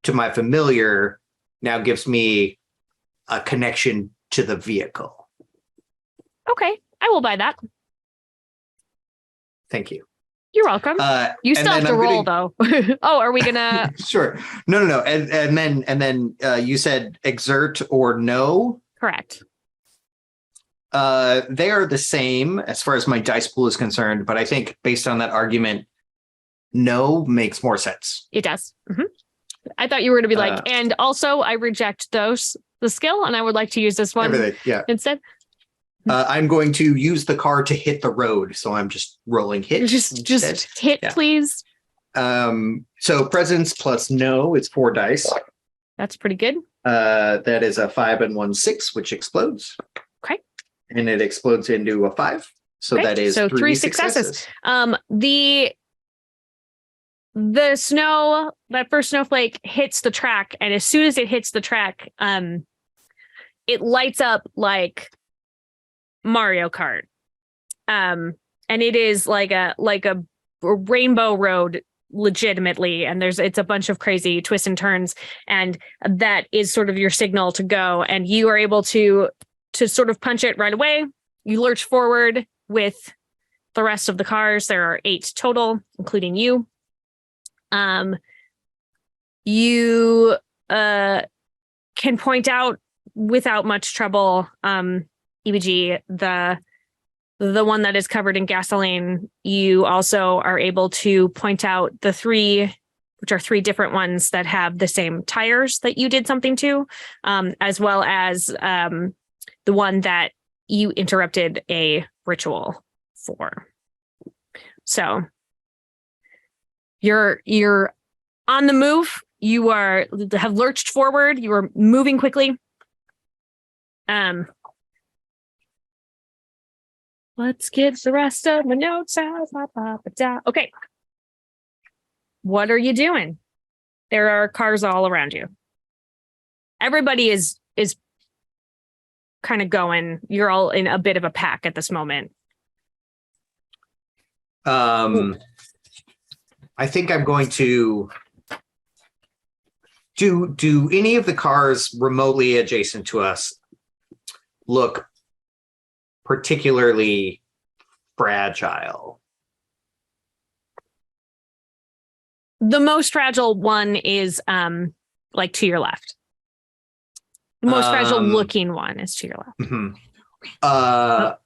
to my familiar now gives me a connection to the vehicle. Okay, I will buy that. Thank you. You're welcome. You and still have then to I'm roll gonna- though. Oh, are we gonna? Sure. No. And then you said exert or no. Correct. They are the same as far as my dice pool is concerned, but I think based on that argument, no makes more sense. It does. I thought you were going to be like, and also I reject the skill, and I would like to use this one Everything, yeah. instead. I'm going to use the car to hit the road, so I'm just rolling hit. Just hit, Yeah. please. So presence plus no is 4 dice. That's pretty good. That is a 5 and 1 6, which explodes. Okay. And it explodes into a 5. So Okay, that is so 3 3 successes. The snow, that first snowflake hits the track, and as soon as it hits the track, it lights up like Mario Kart. And it is like a rainbow road legitimately, and it's a bunch of crazy twists and turns, and that is sort of your signal to go, and you are able to sort of punch it right away. You lurch forward with the rest of the cars. There are 8 total, including you. You can point out without much trouble, EBG, the one that is covered in gasoline. You also are able to point out the 3, which are 3 different ones that have the same tires that you did something to, as well as the one that you interrupted a ritual for. So you're on the move. You have lurched forward. You are moving quickly. Let's get the rest of my notes out. Okay. What are you doing? There are cars all around you. Everybody is kind of going. You're all in a bit of a pack at this moment. I think I'm going to do any of the cars remotely adjacent to us look particularly fragile? The most fragile one is like to your left. The most fragile looking one is to your left.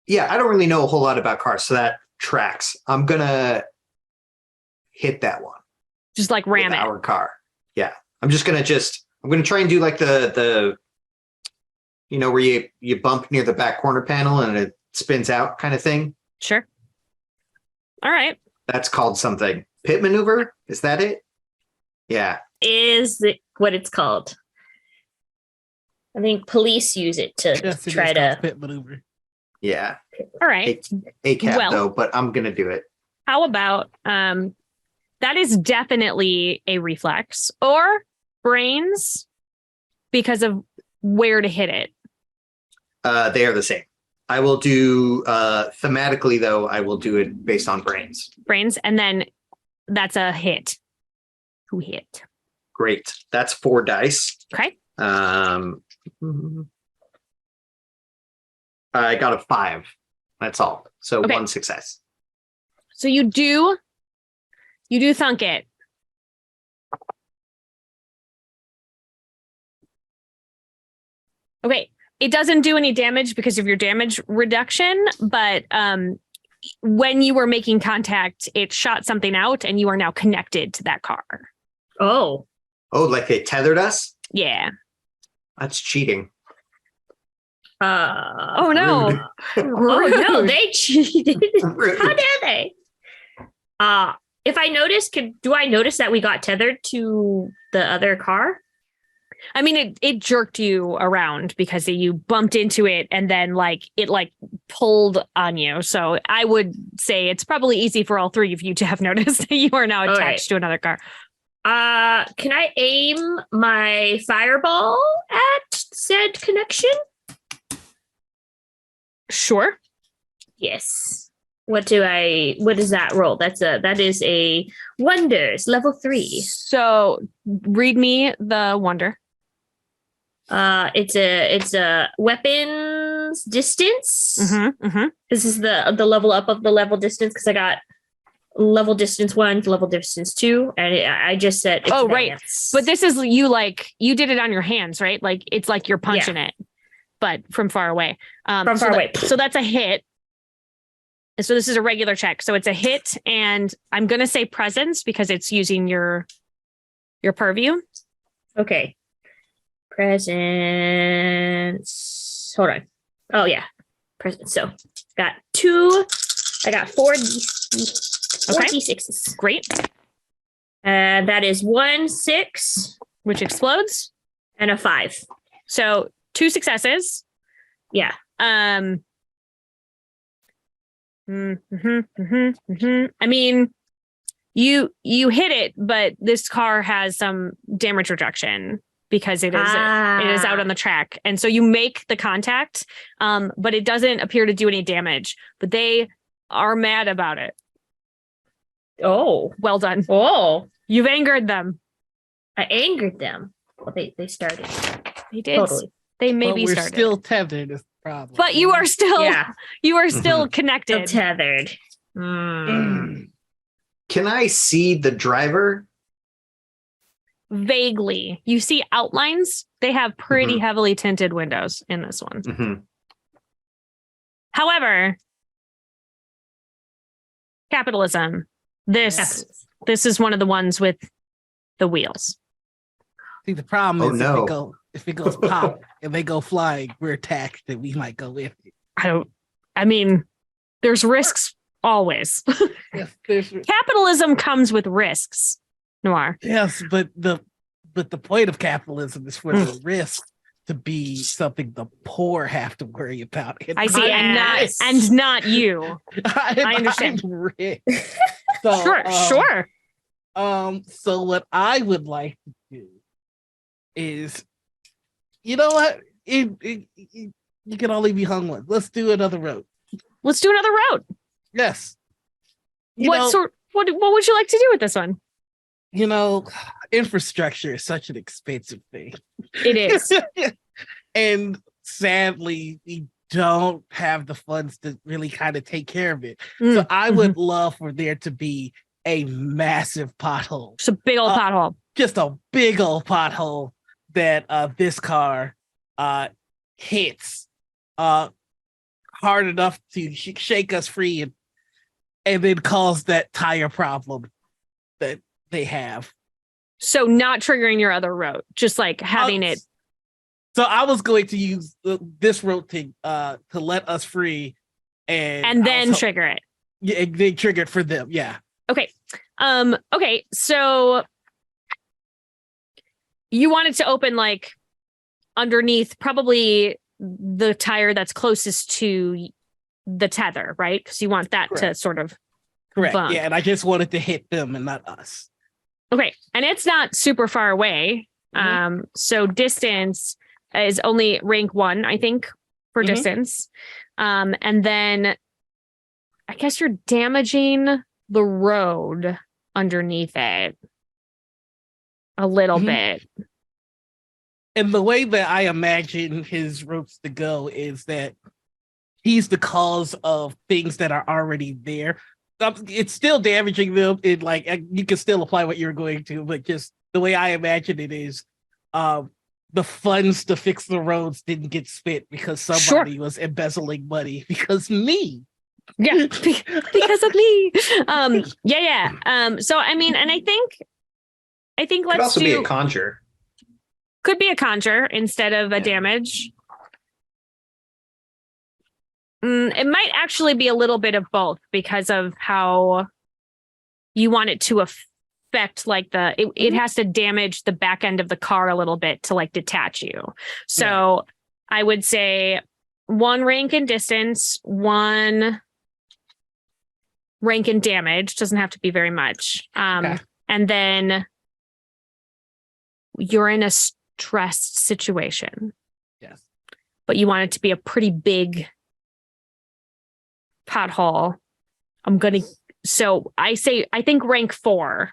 Yeah, I don't really know a whole lot about cars, so that tracks. I'm gonna hit that one. Just like ram it. Our car. Yeah. I'm gonna try and do like the where you bump near the back corner panel and it spins out kind of thing. Sure. All right. That's called something. Pit maneuver? Is that it? Yeah. Is it what it's called? I think police use it to Yes, it try is to. called pit maneuver. Yeah. All right. A cap Well- though, but I'm gonna do it. How about that is definitely a reflex or brains because of where to hit it. They are the same. I will do thematically though, I will do it based on brains. Brains, and then that's a hit. Who hit? Great. That's 4 dice. Okay. I got a 5. That's all. So Okay. 1 success. So you do thunk it. Okay. It doesn't do any damage because of your damage reduction, but when you were making contact, it shot something out and you are now connected to that car. Oh. Oh, like they tethered us? Yeah. That's cheating. Oh no. Oh no, they cheated. Rude. How dare they? If I notice, do I notice that we got tethered to the other car? I mean, it jerked you around because you bumped into it and then it pulled on you. So I would say it's probably easy for all three of you to have noticed that you are now attached to another car. Can I aim my fireball at said connection? Sure. Yes. What is that roll? That is a wonders level 3. So read me the wonder. It's a weapons distance. Mm-hmm. This is the level up of the level distance because I got level distance 1, level distance 2, and I just said advanced. Right. But this is you did it on your hands, right? Like it's like you're punching it, but from far away. Away. So that's a hit. And so this is a regular check. So it's a hit, and I'm gonna say presence because it's using your purview. Okay. Presence. Hold on. Oh yeah. Presence. So got 2. I got 4 D6s. Great. And that is 1 6, Which explodes. and a 5. So 2 successes. Yeah. I mean, you hit it, but this car has some damage reduction because it is out on the track, and so you make the contact, but it doesn't appear to do any damage. But they are mad about it. Oh. Well done. Oh. You've angered them. I angered them. Well, they started. They did. Totally. They But maybe we're started. still tethered is the problem. But you are still Yeah. connected. Tethered. Mm. Can I see the driver? Vaguely. You see outlines. They have pretty Mhm. heavily tinted windows in this one. Mm-hmm. However, capitalism. This is one of the ones with the wheels. See, the problem is no. if it goes pop and they go flying, we're attacked, then we might go with it. I mean, there's risks always. Yes, Capitalism comes with risks, Noir. yes, but the point of capitalism is for the risk to be something the poor have to worry about. I see, Yes. and not you. I understand. I'm rich. So, Sure. So what I would like to do is, you know what? You can only be hung once. Let's do another road. Let's do another route. Yes. What would you like to do with this one? You know, infrastructure is such an expensive thing. It is. And sadly, we don't have the funds to really kind of take care of it. So I would love for there to be a massive pothole. Just a big old pothole. Just a big old pothole that this car hits hard enough to shake us free and then cause that tire problem that they have. So not triggering your other road, just like having it. So I was going to use this road to let us free, and then trigger it. Yeah, they trigger it for them. Yeah. Okay. Okay. So you want it to open like underneath, probably the tire that's closest to the tether, right? Because you want that to sort of correct. bump. Yeah, and I just wanted to hit them and not us. Okay, and it's not super far away. So distance is only rank 1, I think, for distance. And then I guess you're damaging the road underneath it a little bit. And the way that I imagine his routes to go is that he's the cause of things that are already there. It's still damaging them. It you can still apply what you're going to, but just the way I imagine it is, the funds to fix the roads didn't get spent because somebody was embezzling money because me. Yeah, because of me. Yeah. So I mean, and I think Could let's also be a conjure. could be a conjure instead of a damage. It might actually be a little bit of both because of how you want it to affect like it has to damage the back end of the car a little bit to like detach you. So I would say 1 rank in distance, 1 rank in damage. Doesn't have to be very much. And then you're in a stressed situation. Yes. But you want it to be a pretty big pothole. So I think rank 4.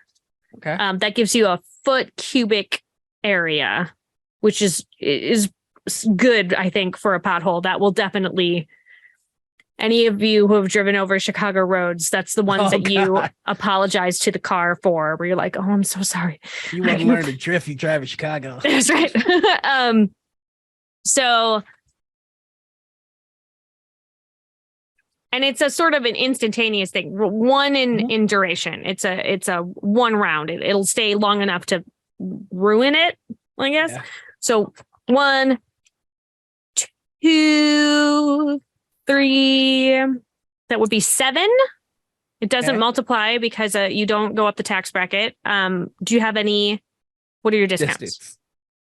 Okay. That gives you a foot cubic area, which is good, I think, for a pothole. That will definitely, any of you who have driven over Chicago roads, that's the ones that you apologize to the car for, where you're like, oh, I'm so sorry. You want to learn to drift, you drive in Chicago. That's right. So, and it's a sort of an instantaneous thing. 1 in duration. It's a 1 round. It'll stay long enough to ruin it, I guess. Yeah. So 1, 2, 3. That would be 7. It doesn't multiply because you don't go up the tax bracket. Do you have any? What are your discounts?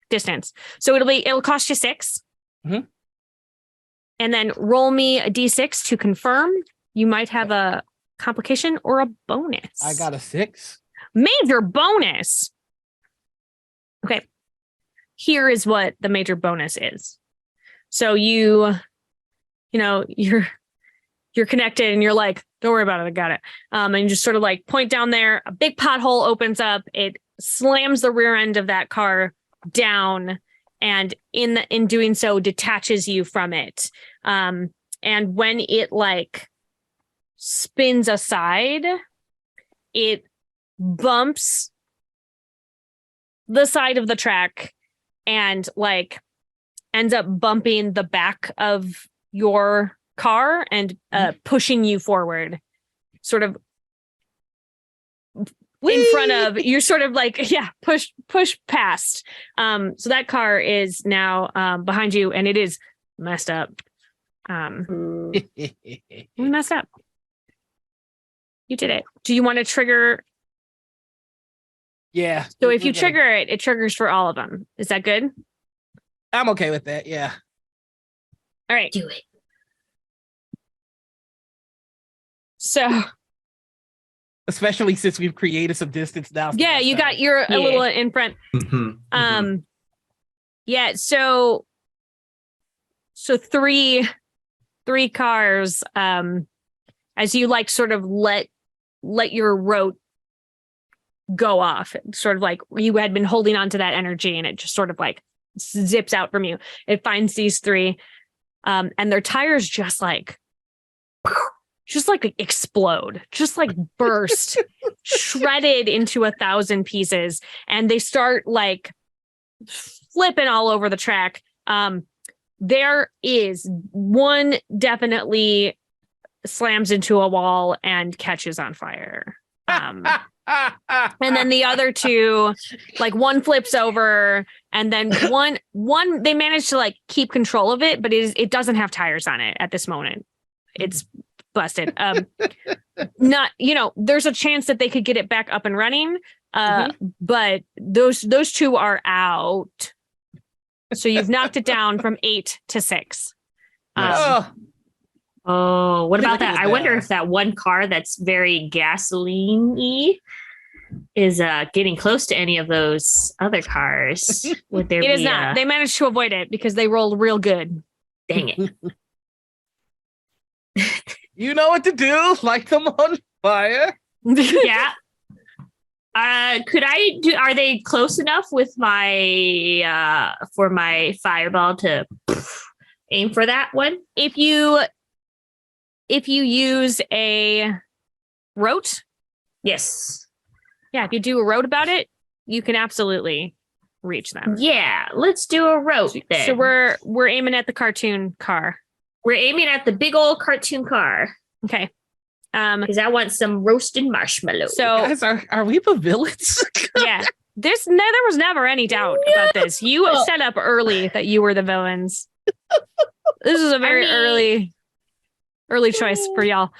Distance. So it'll cost you 6. Mm-hmm. And then roll me a d6 to confirm. You might have a complication or a bonus. I got a 6. Major bonus. Okay. Here is what the major bonus is. So you're connected and you're like, don't worry about it. I got it. And you just sort of like point down there. A big pothole opens up. It slams the rear end of that car down. And in doing so, detaches you from it. And when it like spins aside, it bumps the side of the track and like ends up bumping the back of your car and pushing you forward, sort of in front of you're sort of like push past. So that car is now behind you and it is messed up. Messed up. You did it. Do you want to trigger? Yeah. So if you trigger it, it triggers for all of them. Is that good? I'm okay with that. Yeah. All right. Do it. So especially since we've created some distance now. Yeah, you're a little in front. Yeah, so 3 cars, as you like sort of let your rote go off, sort of like you had been holding on to that energy and it just sort of like zips out from you. It finds these 3, and their tires just like explode, just like burst, shredded into 1,000 pieces. And they start like flipping all over the track. There is one definitely slams into a wall and catches on fire. And then the other 2, like one flips over and then one, they manage to like keep control of it, but it doesn't have tires on it at this moment. It's busted. Not, there's a chance that they could get it back up and running. But those 2 are out. So you've knocked it down from 8 to 6. What about that? I wonder if that one car that's very gasoline-y is getting close to any of those other cars. Would there It is not. They managed to avoid it because they rolled real good. Dang it. You know what to do. Light them on fire. Yeah. Could I do? Are they close enough with my for my fireball to aim for that one? If you use a rote, yes. Yeah, if you do a rote about it, you can absolutely reach them. Yeah, let's do a rote then. So we're aiming at the cartoon car. We're aiming at the big old cartoon car. Okay. Because I want some roasted marshmallow. So Guys, are we the villains? yeah, there was never any doubt about this. You set up early that you were the villains. This is a very early choice for y'all.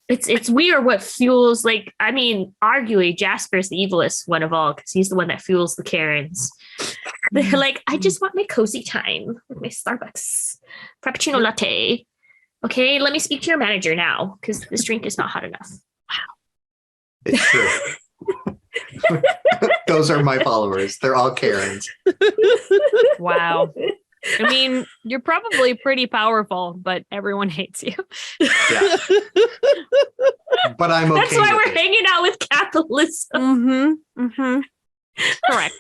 It's weird what fuels, like, I mean, arguably Jasper's the evilest one of all because he's the one that fuels the Karens. They're like, I just want my cozy time with my Starbucks Frappuccino latte. Okay, let me speak to your manager now because this drink is not hot enough. It's true. Those are my followers. They're all Karens. Wow. I mean, you're probably pretty powerful, but everyone hates you. Yeah. But I'm okay. That's why with we're it. hanging out with capitalism. Correct.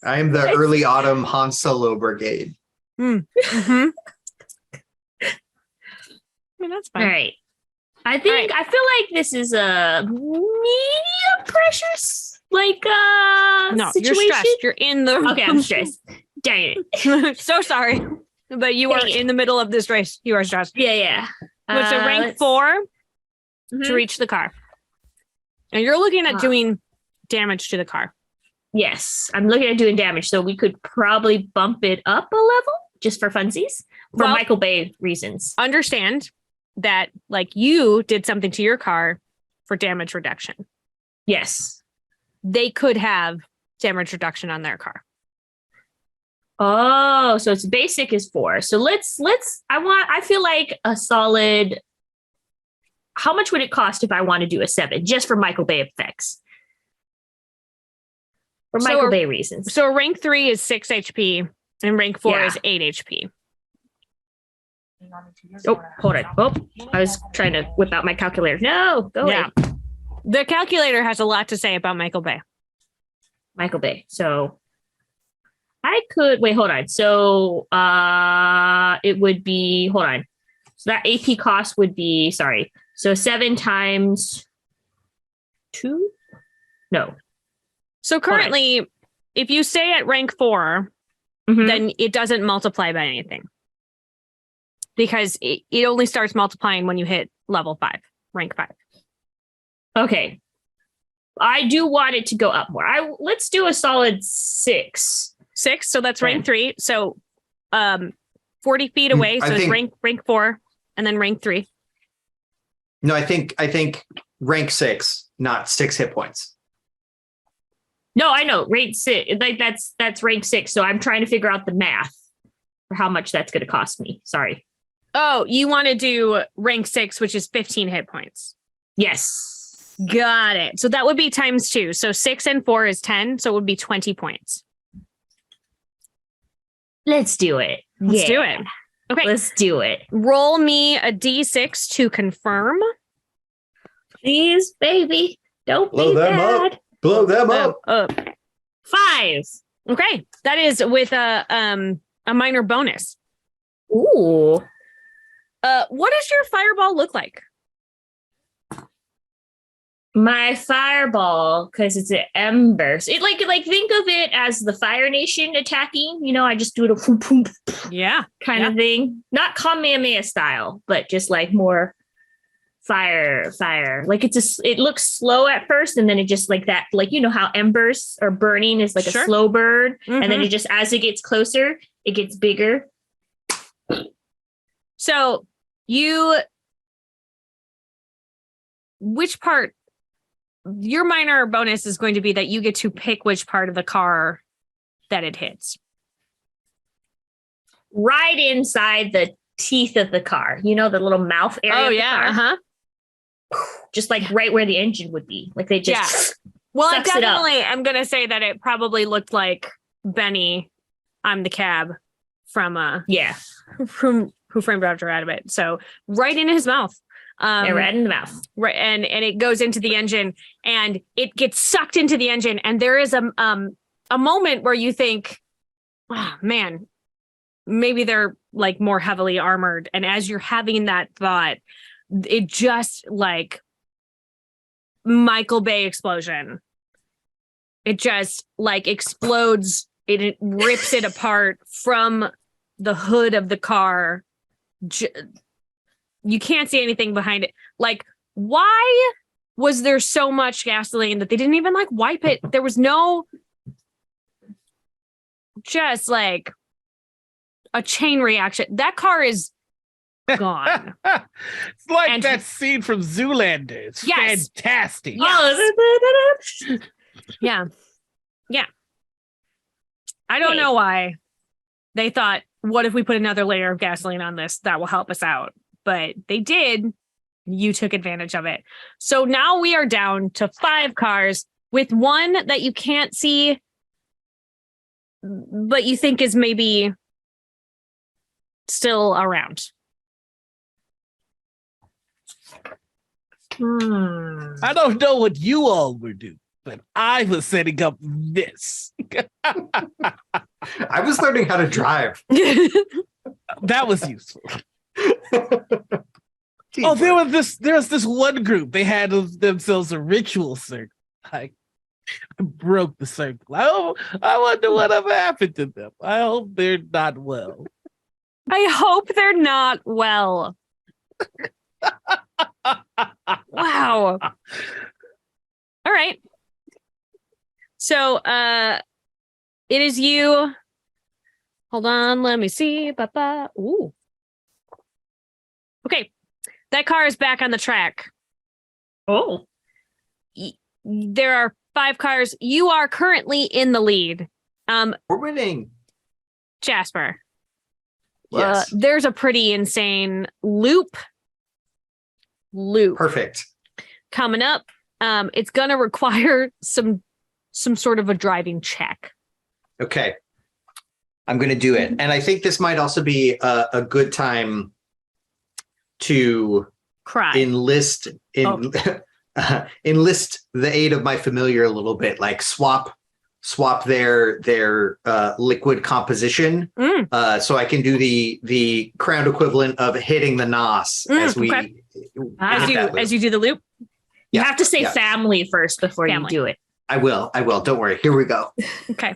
I am the early autumn Han Solo brigade. I mean, that's All fine. right. I feel like this is a medium pressure No, situation. you're stressed. You're in the Okay, I'm stressed. Dang it. So sorry, but you are Dang it. in the middle of this race. You are stressed. Yeah. What's a rank 4 Mhm. to reach the car? And you're looking at Ah. doing damage to the car. Yes, I'm looking at doing damage, so we could probably bump it up a level just for funsies for Well- Michael Bay reasons. Understand that, like, you did something to your car for damage reduction. Yes. They could have damage reduction on their car. Oh, so it's basic is 4. So I feel like a solid. How much would it cost if I want to do a 7 just for Michael Bay effects? For So Michael a- Bay reasons. So rank 3 is 6 HP and rank 4 Yeah. is 8 HP. Oh, hold on. Oh, I was trying to whip out my calculator. No, go away. Yeah. The calculator has a lot to say about Michael Bay. Michael Bay. So I could wait, hold on. So it would be hold on. So that AP cost would be So 7 times 2? No. So currently, if you stay at rank 4, Mhm. then it doesn't multiply by anything. Because it only starts multiplying when you hit level 5, rank 5. Okay. I do want it to go up more. Let's do a solid 6. 6, so that's rank Okay. 3. So 40 feet away, so I it's think- rank 4 and then rank 3. No, I think rank 6, not 6 hit points. No, I know. Rank 6. Like that's rank 6. So I'm trying to figure out the math for how much that's going to cost me. Sorry. Oh, you want to do rank 6, which is 15 hit points. Yes. Got it. So that would be times 2. So 6 and 4 is 10. So it would be 20 points. Let's do it. Let's do it. Okay. Let's do it. Roll me a d6 to confirm. Please, baby. Don't Blow be them up. bad. Blow them up. 5. Okay. That is with a minor bonus. Ooh. What does your fireball look like? My fireball, because it's an embers. It like think of it as the Fire Nation attacking. You know, I just do it a whoop, whoop, Yeah. kind of thing. Not Kamehameha style, but just like more fire. Like it looks slow at first, and then it just like that, like you know how embers or burning is like Sure. a slow burn, and then Mhm. it just as it gets closer, it gets bigger. So which part, your minor bonus is going to be that you get to pick which part of the car that it hits. Right inside the teeth of the car, you know, the little mouth area. Oh, of the yeah. car. Uh-huh. Just like right where the engine would be. Like they just Well, I sucks it up. definitely am going to say that it probably looked like Benny, I'm the cab from yeah, from Who Framed Roger Rabbit. So right in his mouth. right in the mouth. Right, and it goes into the engine and it gets sucked into the engine, and there is a moment where you think, oh man, maybe they're like more heavily armored, and as you're having that thought, it just like Michael Bay explosion, it just like explodes, it rips it apart from the hood of the car, you can't see anything behind it. Like, why was there so much gasoline that they didn't even like wipe it? There was no just like a chain reaction. That car is gone. It's like And- that scene from Zoolander. It's Yes. fantastic. Yes. Yeah. Yeah. I don't Hey. know why they thought, what if we put another layer of gasoline on this? That will help us out. But they did. You took advantage of it. So now we are down to 5 cars with one that you can't see, but you think is maybe still around. I don't know what you all were doing, but I was setting up this. I was learning how to drive. That was useful. Oh, there was this one group. They had themselves a ritual circle. I broke the circle. I wonder what ever happened to them. I hope they're not well. I hope they're not well. Wow. All right. So it is you. Hold on, let me see. Ba-ba. Ooh. Okay. That car is back on the track. Oh. There are 5 cars. You are currently in the lead. We're winning. Jasper. Yes. There's a pretty insane loop Perfect. coming up. It's gonna require some sort of a driving check. Okay. I'm going to do it. And I think this might also be a good time to Cry. enlist enlist the aid of my familiar a little bit, like swap their liquid composition, so I can do the crown equivalent of hitting the nos as we okay. hit as that loop. you do the loop. You Yeah, have to say yeah. family first before Family. you do it. I will. Don't worry. Here we go. Okay.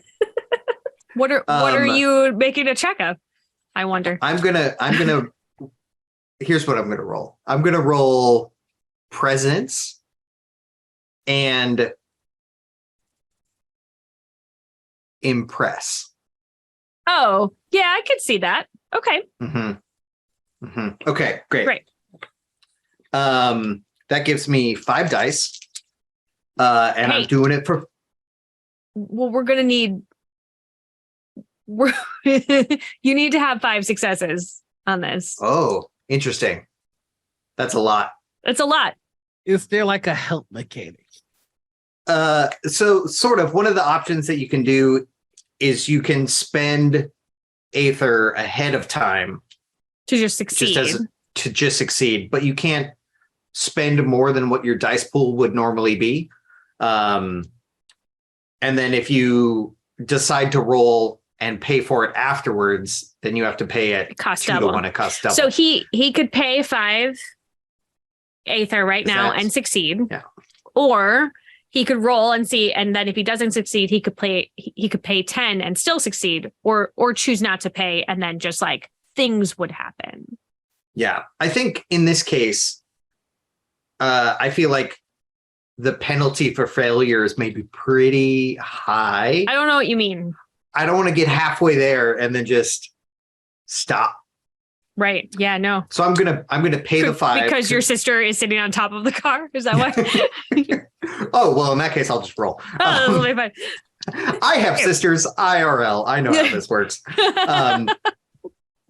What are you making a check of? I wonder. I'm gonna here's what I'm gonna roll. I'm gonna roll presence and impress. Oh, yeah, I could see that. Okay. Okay, great. Great. That gives me 5 dice. And Hey. I'm doing it for Well, we're gonna need. You need to have 5 successes on this. Oh, interesting. That's a lot. It's a lot. Is there like a help mechanic? So sort of one of the options that you can do is you can spend Aether ahead of time To just succeed. to just succeed, but you can't spend more than what your dice pool would normally be. And then if you decide to roll and pay for it afterwards, then you have to pay it Cost 2 double. to 1. It costs double. So he could pay 5 Aether right Is now that- and succeed. Yeah. Or he could roll and see, and then if he doesn't succeed, he could pay 10 and still succeed, or choose not to pay, and then just like things would happen. Yeah, I think in this case, I feel like the penalty for failure is maybe pretty high. I don't know what you mean. I don't want to get halfway there and then just stop. Right. Yeah, no. So I'm gonna pay the 5 because your sister is sitting on top of the car. Is that why? Oh well, in that case, I'll just roll. Oh, this will be fine. I have sisters IRL. I know how this works.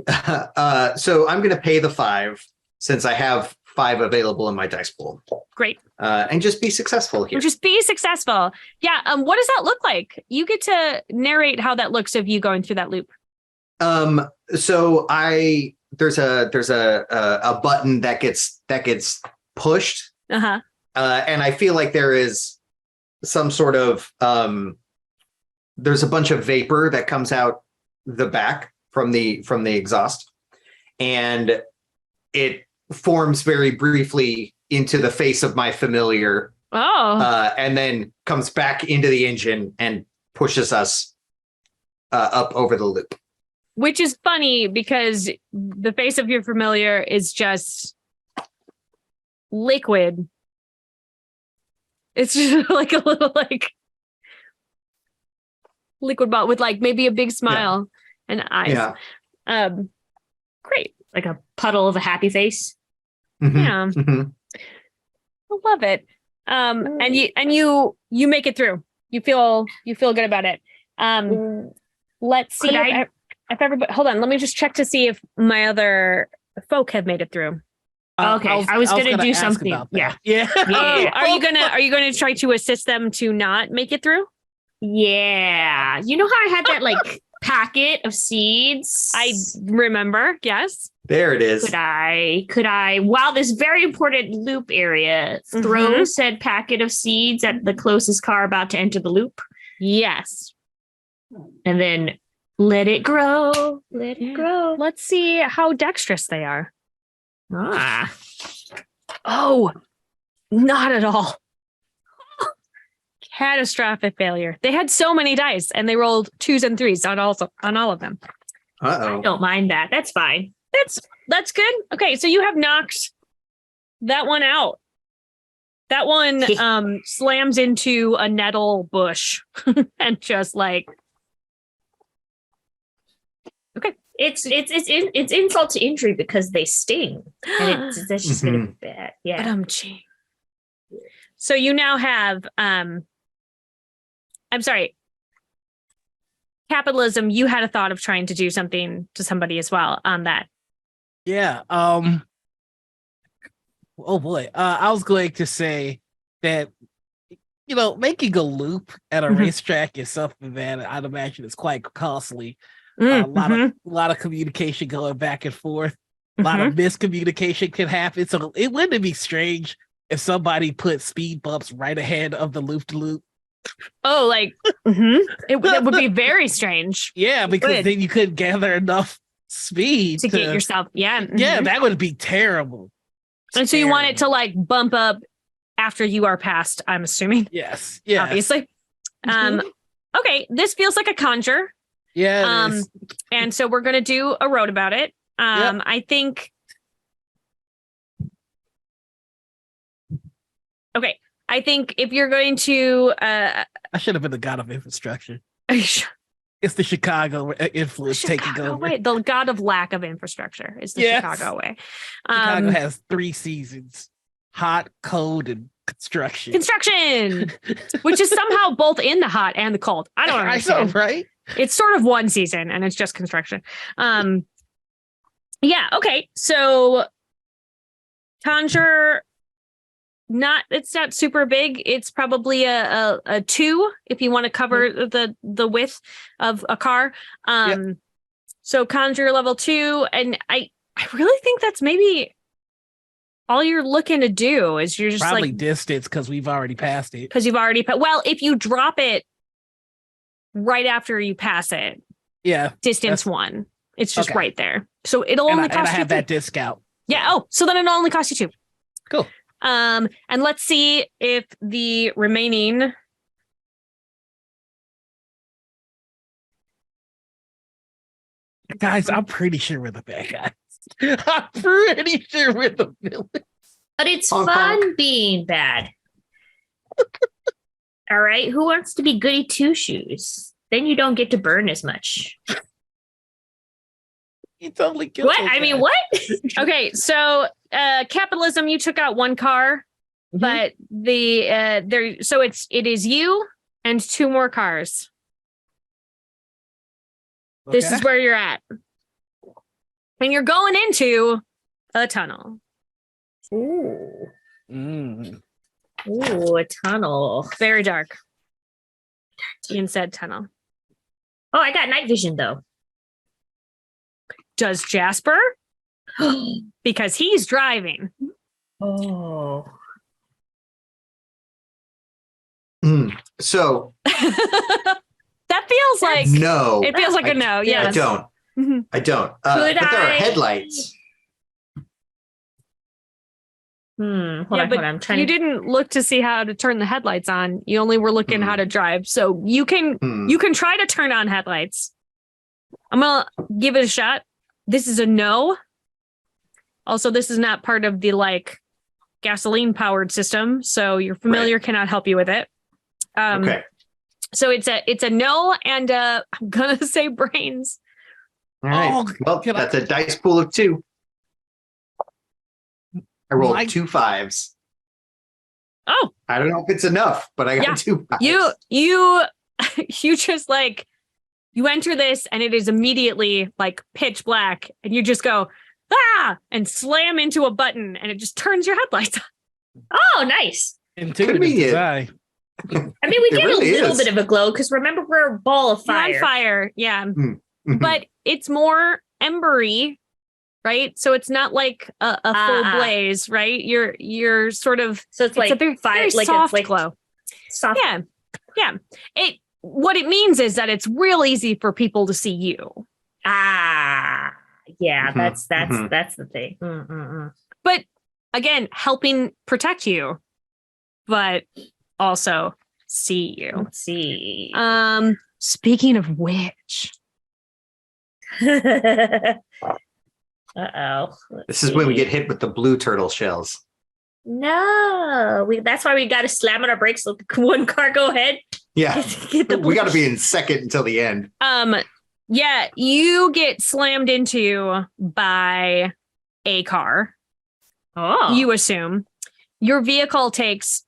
So I'm gonna pay the 5 since I have 5 available in my dice pool. Great. And just be successful here. Just be successful. Yeah. What does that look like? You get to narrate how that looks of you going through that loop. So there's a button that gets pushed, Uh-huh. and I feel like there is some sort of there's a bunch of vapor that comes out the back from the exhaust, and it forms very briefly into the face of my familiar, Oh. and then comes back into the engine and pushes us up over the loop. Which is funny because the face of your familiar is just liquid. It's just like a little like liquid ball with like maybe a big smile and eyes. Yeah. Great. Like a puddle of a happy face. Mhm, Yeah. mhm. I love it. And you make it through. You feel good about it. Let's see if everybody, hold on, let me just check to see if my other folk have made it through. Okay, I was gonna do ask something. about Yeah. that. Yeah. Oh, Yeah. are you gonna try to assist them to not make it through? Yeah. You know how I had that like packet of seeds? I remember, yes. There it is. Could I, while this very important loop area, throw said packet of seeds at the closest car about to enter the loop? Yes. And then let it grow. Let it grow. Let's see how dexterous they are. Ah. Oh, not at all. Catastrophic failure. They had so many dice and they rolled 2s and 3s on all of them. I Uh-oh. don't mind that. That's fine. That's good. Okay, so you have knocked that one out. That one slams into a nettle bush and just like okay. It's insult to injury because they sting. And that's just gonna be bad. Yeah. So you now have I'm sorry. Capitalism, you had a thought of trying to do something to somebody as well on that. Yeah. Oh boy. I was going to say that making a loop at a racetrack is something that I'd imagine is quite costly. A lot of communication going back and forth. A lot of miscommunication can happen. So it wouldn't be strange if somebody put speed bumps right ahead of the loop to loop. Oh, like that would be very strange. Yeah, because then you couldn't gather enough speed to get yourself. Yeah. Yeah, that would be terrible. And so you want it to like bump up after you are passed, I'm assuming. Yes. Yeah. Obviously. Okay, this feels like a conjure. Yeah. It is. And so we're gonna do a road about it. I think. Okay. I think if you're going to I should have been the god of infrastructure. It's the Chicago influence taking over. Way. The god of lack of infrastructure is the Chicago way. Chicago has 3 seasons: hot, cold, and construction. Construction, which is somehow both in the hot and the cold. I don't understand. I know, right? It's sort of one season, and it's just construction. Yeah. Okay. So, conjure. It's not super big. It's probably a 2 if you want to cover the width of a car. So conjure level 2, and I really think that's maybe all you're looking to do is you're just probably like distance because we've already passed it. Because you've already well, if you drop it right after you pass it, distance 1, it's just right there. So it'll only cost you. And I have that discount. Yeah. Oh, so then it'll only cost you 2. Cool. And let's see if the remaining guys, I'm pretty sure we're the bad guys. I'm pretty sure we're the villains. But it's fun being bad. All right. Who wants to be goody 2-shoes? Then you don't get to burn as much. You totally killed what? I mean, what? Okay, so capitalism, you took out 1 car, but it is you and 2 more cars. Okay. This is where you're at. And you're going into a tunnel. Ooh. Ooh, a tunnel. Very dark. In said tunnel. Oh, I got night vision though. Does Jasper? Because he's driving. Oh. So that feels like no. It feels like a no. Yeah, I don't. I don't. But there are headlights. Hold on. I'm trying. You didn't look to see how to turn the headlights on. You only were looking how to drive. So you can try to turn on headlights. I'm gonna give it a shot. This is a no. Also, this is not part of the gasoline powered system, so your familiar cannot help you with it. Okay. So it's a no, and I'm gonna say brains. All right. Oh, Well, can that's a dice pool of 2. I rolled My- 2 5s. Oh, I don't know if it's enough, but I got Yeah. 2 5s. you you just like you enter this, and it is immediately like pitch black, and you just go and slam into a button, and it just turns your headlights on. Oh, nice. Intuitive Convenient. design. I mean, we It get really a little is. bit of a glow because remember we're a ball of You're on fire. fire, yeah. Mhm. But it's more embery, right? So it's not like a full blaze, right? You're sort of So it's like a very, fire, very like soft it's like glow. soft. Yeah. What it means is that it's real easy for people to see you. Ah, yeah. Mhm, That's the thing. But again, helping protect you, but also see you. Let's see. Speaking of which, Uh-oh. This is when we get hit with the blue turtle shells. No, that's why we got to slam on our brakes. Let the one car go ahead. Yeah. Get the We got to be in second until the end. yeah, you get slammed into by a car. Oh, You assume your vehicle takes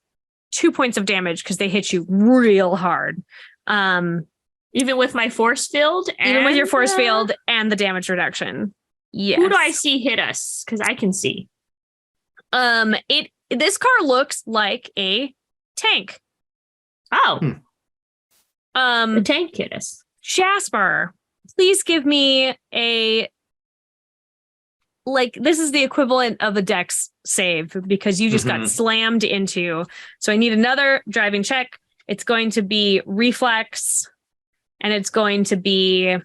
2 points of damage because they hit you real hard. even with my force field, Even with your and, force field and the damage reduction. Yes. Who do I see hit us? Because I can see. This car looks like a tank. Oh, the The tank hit us. Jasper, please give me this is the equivalent of a dex save because you just got Mhm. slammed into. So I need another driving check. It's going to be reflex, and it's going to be,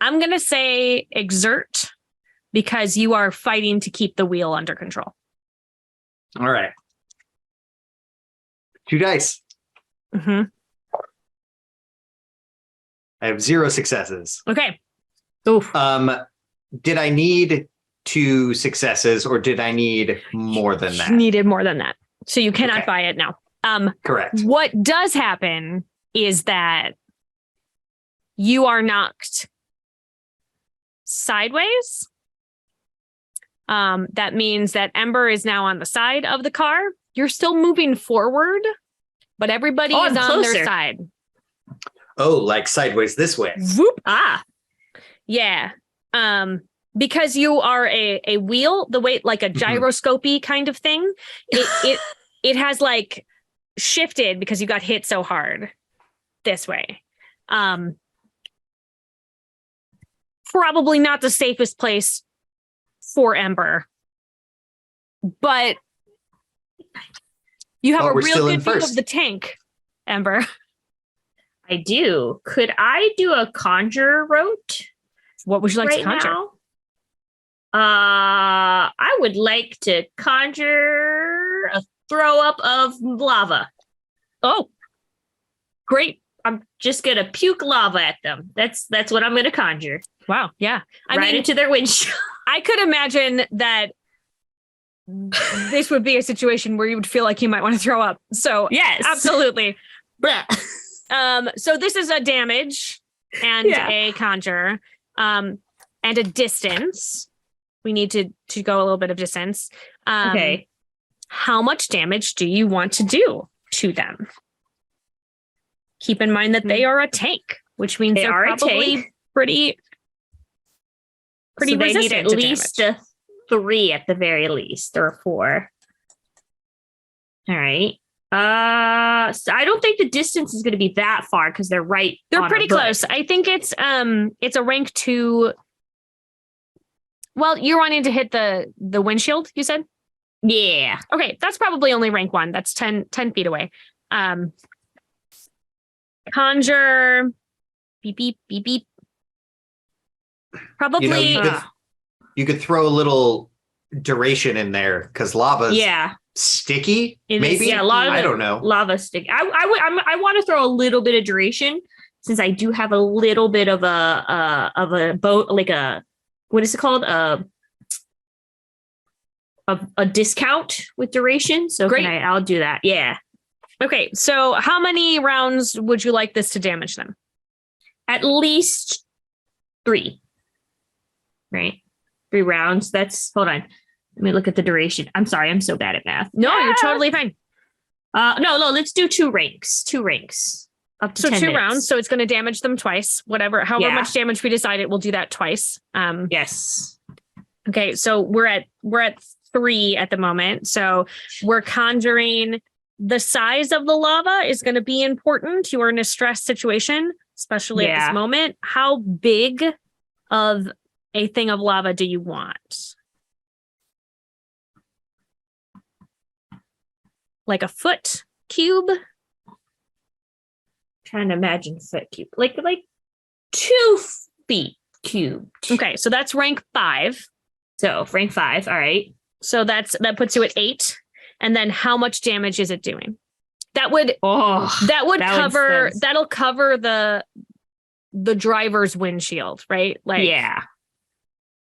I'm going to say exert, because you are fighting to keep the wheel under control. All right. 2 dice. Mm-hmm. I have 0 successes. Okay. Oof. Did I need 2 successes or did I need more than You that? needed more than that. So you cannot Okay. buy it now. Correct. What does happen is that you are knocked sideways. That means that Ember is now on the side of the car. You're still moving forward, but everybody Oh, is I'm on their closer. side. Oh, like sideways this way. Whoop. Ah, Yeah. Because you are a wheel, the way like a gyroscopy kind of thing, it has like shifted because you got hit so hard this way. Probably not the safest place for Ember, but you have But a we're real still in good view first. of the tank, Ember. I do. Could I do a conjure rote What would you like right to conjure? now? I would like to conjure a throw up of lava. Oh, great. I'm just gonna puke lava at them. That's what I'm gonna conjure. Wow. Yeah. I right mean, into their windshield. I could imagine that this would be a situation where you would feel like you might want to throw up. So Yes. absolutely. Blech. So this is a damage and Yeah. a conjure, and a distance. We need to go a little bit of distance. Okay. How much damage do you want to do to them? Keep in mind that they are a tank, which means They they're are a probably tank. pretty So they need resistant at to least damage. a 3 at the very least, or a 4. All right. So I don't think the distance is going to be that far because they're right. They're on pretty our butt. close. I think it's a rank 2. Well, you're wanting to hit the windshield, you said? Yeah. Okay, that's probably only rank 1. That's 10 feet away. Conjure, beep, beep, beep, beep. Probably, You know, you could throw a little duration in there because lava's Yeah. sticky. It is, Maybe. yeah, lava- I don't know. Lava stick. I want to throw a little bit of duration since I do have a little bit of a boat, like a, what is it called? A a discount with duration. So Great. I'll do that. Yeah. Okay, so how many rounds would you like this to damage them? At least 3. Right? 3 rounds. Hold on. Let me look at the duration. I'm sorry, I'm so bad at math. No, you're totally fine. No, let's do 2 ranks. 2 ranks. Up to So 10 2 minutes. rounds, so it's going to damage them twice. However Yeah. much damage we decide, it will do that twice. Yes. Okay, so we're at 3 at the moment. So we're conjuring. The size of the lava is going to be important. You are in a stress situation, especially at this moment. How big of a thing of lava do you want? Like a foot cube? Trying to imagine foot cube. Like 2 feet cubed. Okay, so that's rank 5. So rank 5. All right. So that puts you at 8. And then how much damage is it doing? That'll cover the driver's windshield, right? Like, yeah.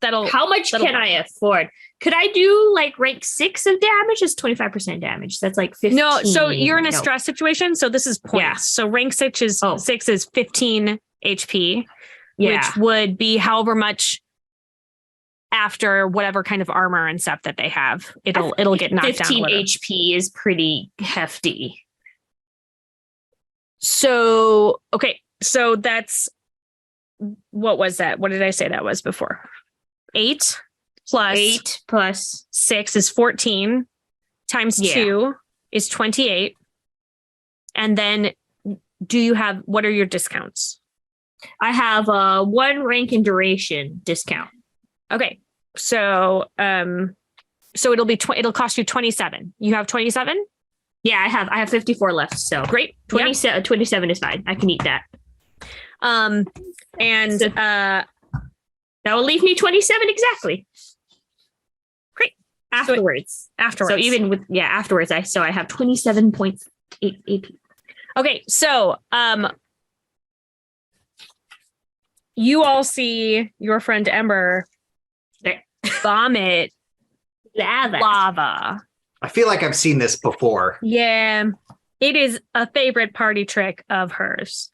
That'll. How much that'll can I afford? Could I do like rank 6 of damage? It's 25% damage. That's like 15. No, so you're in a stress situation. So this is points. Yeah. So rank 6 is 15 HP, Yeah. which would be however much after whatever kind of armor and stuff that they have. It'll get knocked 15 down. 15 HP is pretty hefty. So, okay. So that's, what was that? What did I say that was before? 8 plus 6 is 14 times 2 is 28. And then what are your discounts? I have 1 rank and duration discount. Okay. So it'll cost you 27. You have 27? Yeah, I have 54 left. So great. 27 is fine. I can eat that. And that will leave me 27 exactly. Great. Afterwards. So even with afterwards, I have 27.8 AP. Okay, so you all see your friend Ember vomit lava. I feel like I've seen this before. Yeah, it is a favorite party trick of hers.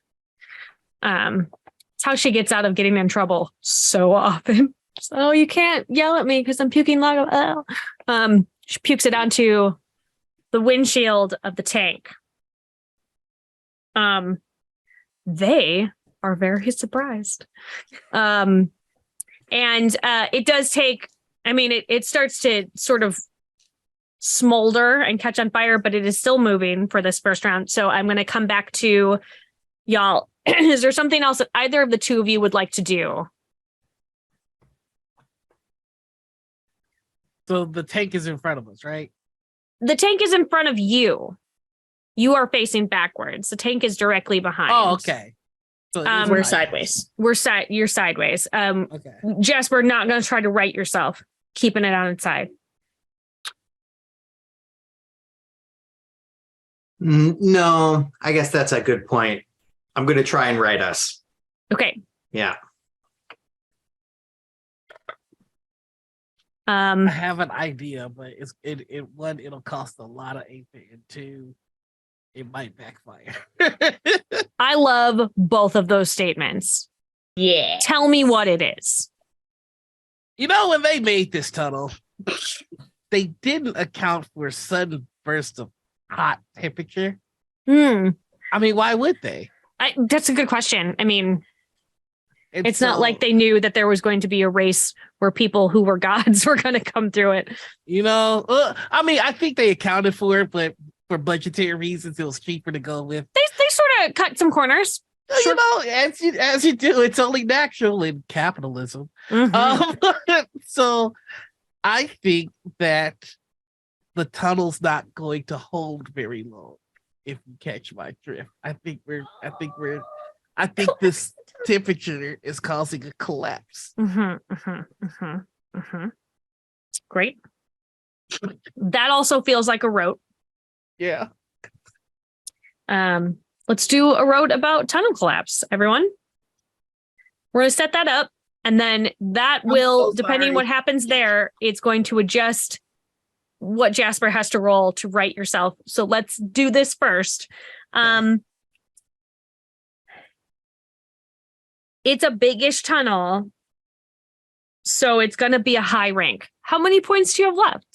It's how she gets out of getting in trouble so often. So you can't yell at me because I'm puking lava. She pukes it onto the windshield of the tank. They are very surprised. And it does take, it starts to sort of smolder and catch on fire, but it is still moving for this first round. So I'm going to come back to y'all. Is there something else that either of the two of you would like to do? So the tank is in front of us, right? The tank is in front of you. You are facing backwards. The tank is directly behind. Oh, okay. So we're sideways. You're sideways. Okay. Jasper, not going to try to right yourself, keeping it on its side. No, I guess that's a good point. I'm going to try and right us. Okay. Yeah. I have an idea, but one, it'll cost a lot of AP, and 2, it might backfire. I love both of those statements. Yeah. Tell me what it is. When they made this tunnel, they didn't account for sudden bursts of hot temperature. Why would they? That's a good question. It's not like they knew that there was going to be a race where people who were gods were going to come through it. I think they accounted for it, but for budgetary reasons, it was cheaper to go with. They sort of cut some corners. Sure. As you do, it's only natural in capitalism. Mm-hmm. So I think that the tunnel's not going to hold very long, if you catch my drift. I think this temperature is causing a collapse. Great. That also feels like a rote. Yeah. Let's do a rote about tunnel collapse, everyone. We're going to set that up, and then that will, depending what happens there, it's going to adjust what Jasper has to roll to write yourself. So let's do this first. It's a biggish tunnel, so it's going to be a high rank. How many points do you have left?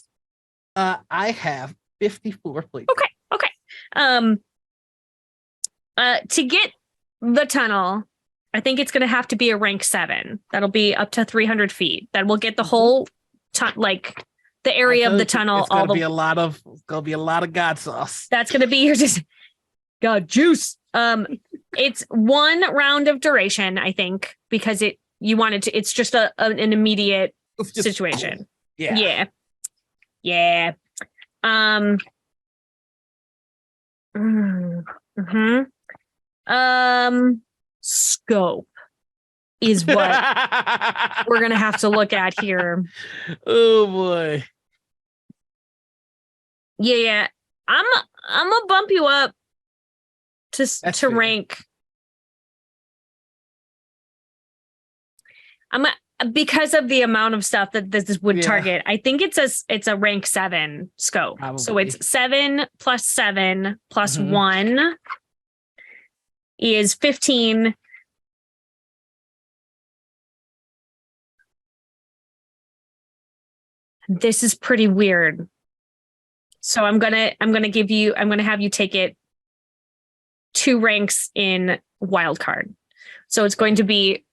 I have 54 points. Okay. To get the tunnel, I think it's going to have to be a rank 7. That'll be up to 300 feet. That will get the whole like the area of the tunnel. It's gonna be a lot of God sauce. That's going to be your just God juice. It's 1 round of duration, I think, because you wanted to. It's just an immediate situation. Yeah. Scope is what we're gonna have to look at here. Oh boy. Yeah. I'm gonna bump you up to fair. rank. Because of the amount of stuff that this would target. I think it's a rank 7 scope. Probably. So it's 7 plus 7 plus 1 is 15. This is pretty weird. So I'm gonna have you take it 2 ranks in wildcard. So it's going to be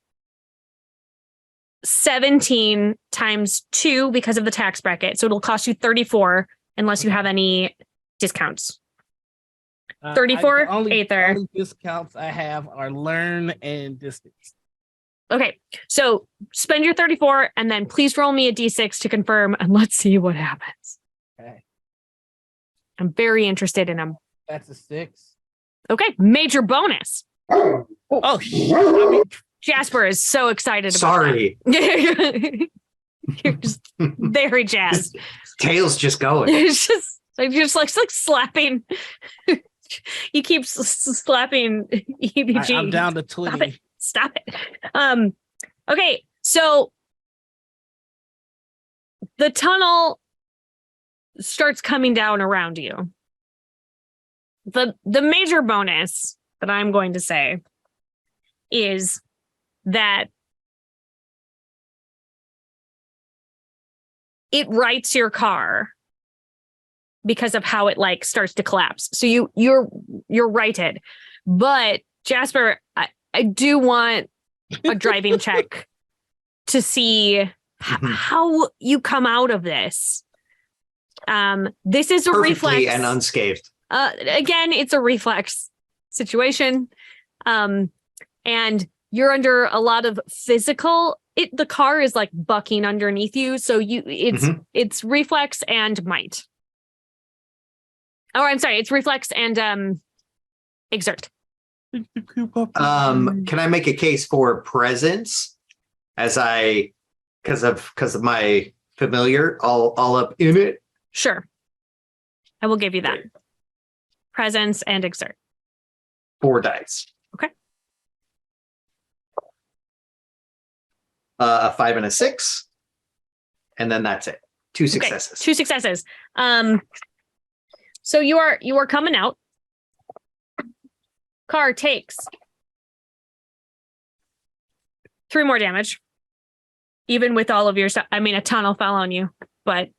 17 times 2 because of the tax bracket. So it'll cost you 34 unless you have any discounts. 34 Aether. Only discounts I have are learn and distance. Okay, so spend your 34 and then please roll me a d6 to confirm and let's see what happens. Okay. I'm very interested in them. That's a 6. Okay, major bonus. Oh shit. Jasper is so excited about Sorry. that. You're just very jazzed. Tail's just going. It's just like slapping. You keep slapping EBG. I'm down to 20. Stop it. Okay, so the tunnel starts coming down around you. The major bonus that I'm going to say is that it rights your car because of how it like starts to collapse. So you're righted. But Jasper, I do want a driving check to see how you come out of this. This is a Perfectly reflex and unscathed. Again, it's a reflex situation. And you're under a lot of physical. The car is like bucking underneath you, so it's reflex and might. Oh, I'm sorry, it's reflex and exert. Can I make a case for presence because of my familiar all up in it? Sure. I will give you that. Presence and exert. 4 dice. Okay. A 5 and a 6. And then that's it. 2 successes. Okay. 2 successes. So you are coming out. Car takes 3 more damage. Even with all of your stuff. I mean, a tunnel fell on you, but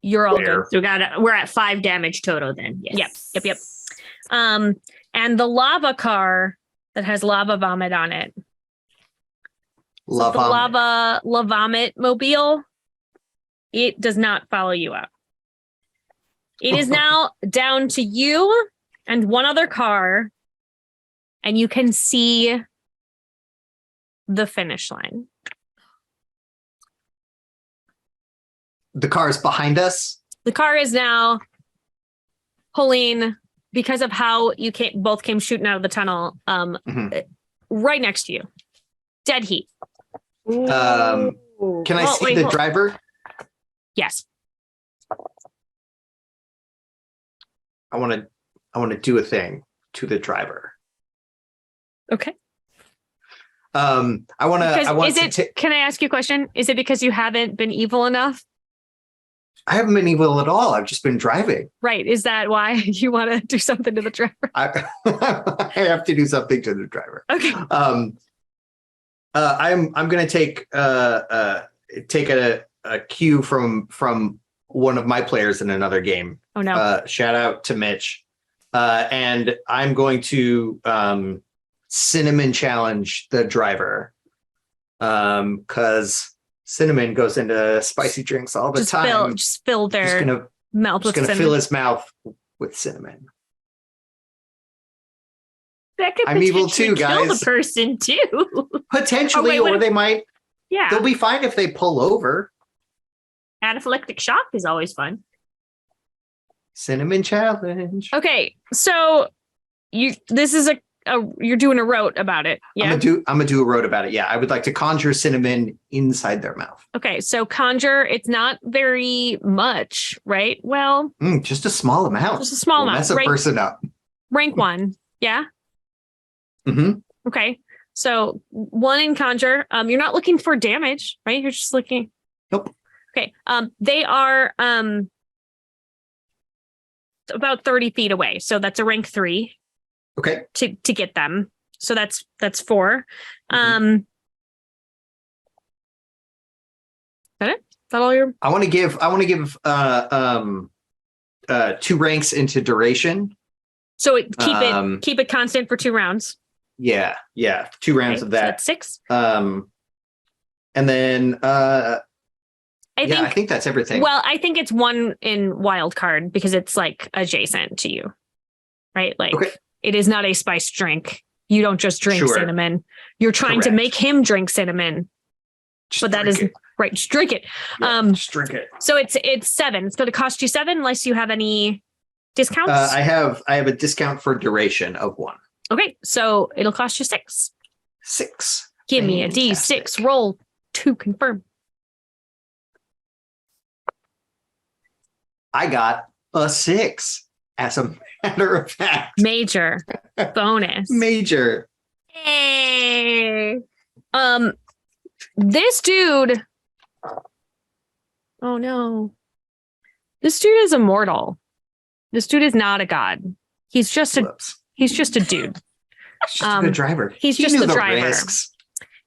you're all good. So we're at 5 damage total then. Yes. Yep. And the lava car that has lava vomit on it. Lava vomit mobile. It does not follow you up. It is now down to you and one other car, and you can see the finish line. The car is behind us. The car is now pulling because of how you both came shooting out of the tunnel. Right next to you, dead heat. Can I see the driver? Yes. I want to do a thing to the driver. Okay. Can I ask you a question? Is it because you haven't been evil enough? I haven't been evil at all. I've just been driving. Right. Is that why you want to do something to the driver? I have to do something to the driver. Okay. I'm going to take a cue from one of my players in another game. Oh no. Shout out to Mitch. And I'm going to cinnamon challenge the driver. Because Cinnamon goes into spicy drinks all the time. Just fill their mouth with cinnamon. Fill his mouth with cinnamon. That could I'm evil potentially too, guys. kill the person too. Potentially, Oh, wait, or they might. Yeah. They'll be fine if they pull over. Anaphylactic shock is always fun. Cinnamon challenge. Okay, so this is you're doing a rote about it. Yeah. I'm gonna do a road about it. Yeah, I would like to conjure cinnamon inside their mouth. Okay, so conjure, it's not very much, right? Well, Just a small amount. just a small amount. Mess a person up. Rank 1. Yeah. Mm-hmm. Okay. So 1 in conjure. You're not looking for damage, right? You're just looking. Nope. Okay. They are about 30 feet away. So that's a rank 3 Okay. to get them. So that's 4. Mm-hmm. Is that it? Is that all your? I want to give 2 ranks into duration. So keep it constant for 2 rounds. Yeah. 2 rounds Okay, of so that. that's 6. And then I I think that's everything. Well, I think it's 1 in wild card because it's like adjacent to you, right? Like It is not a spiced drink. You don't just drink cinnamon. You're trying to make him drink cinnamon, but that is right. Just drink it. Yeah, just drink it. So it's 7. It's going to cost you 7 unless you have any discounts. I have a discount for duration of 1. Okay, so it'll cost you 6. 6. Give me a Fantastic. D6 roll to confirm. I got a 6. As a matter of fact, Major bonus. major. Hey. This dude. Oh no. This dude is immortal. This dude is not a god. He's just a dude. He's just a good driver. He's He just knew the driver. risks.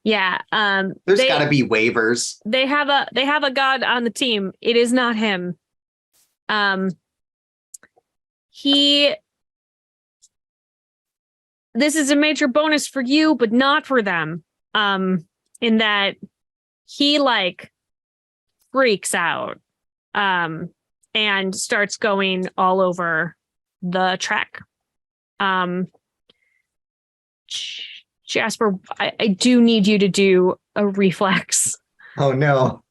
Yeah. There's got to be waivers. They have a god on the team. It is not him. This is a major bonus for you, but not for them. In that he like freaks out, and starts going all over the track. Jasper, I do need you to do a reflex Oh no.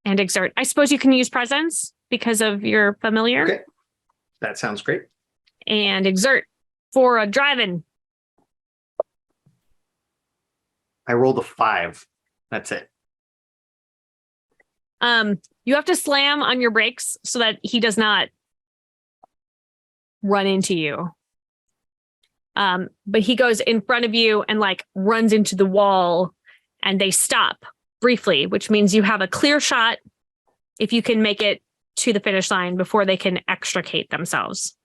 and exert. I suppose you can use presence because of your familiar. Okay. That sounds great. And exert for a driving. I rolled a 5. That's it. You have to slam on your brakes so that he does not run into you. But he goes in front of you and like runs into the wall, and they stop briefly, which means you have a clear shot if you can make it to the finish line before they can extricate themselves.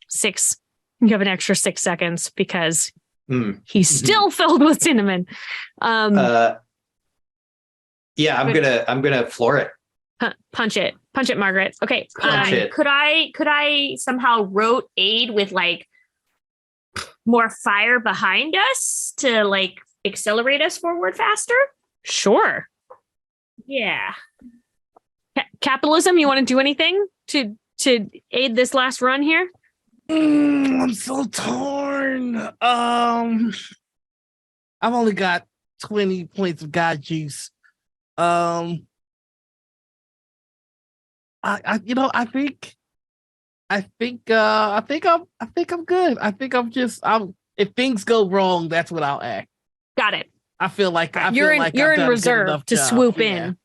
6. You have an extra 6 seconds because he's still filled with cinnamon. Yeah, I'm gonna floor it. Punch it, Margaret. Okay. Punch it. Could I somehow rote aid with like more fire behind us to like accelerate us forward faster? Sure. Yeah. Capitalism, you want to do anything to aid this last run here? I'm so torn. I've only got 20 points of God juice. I think I'm good. If things go wrong, that's what I'll act. Got it. I feel like You're I've in done a good reserve enough to job. swoop Yeah. in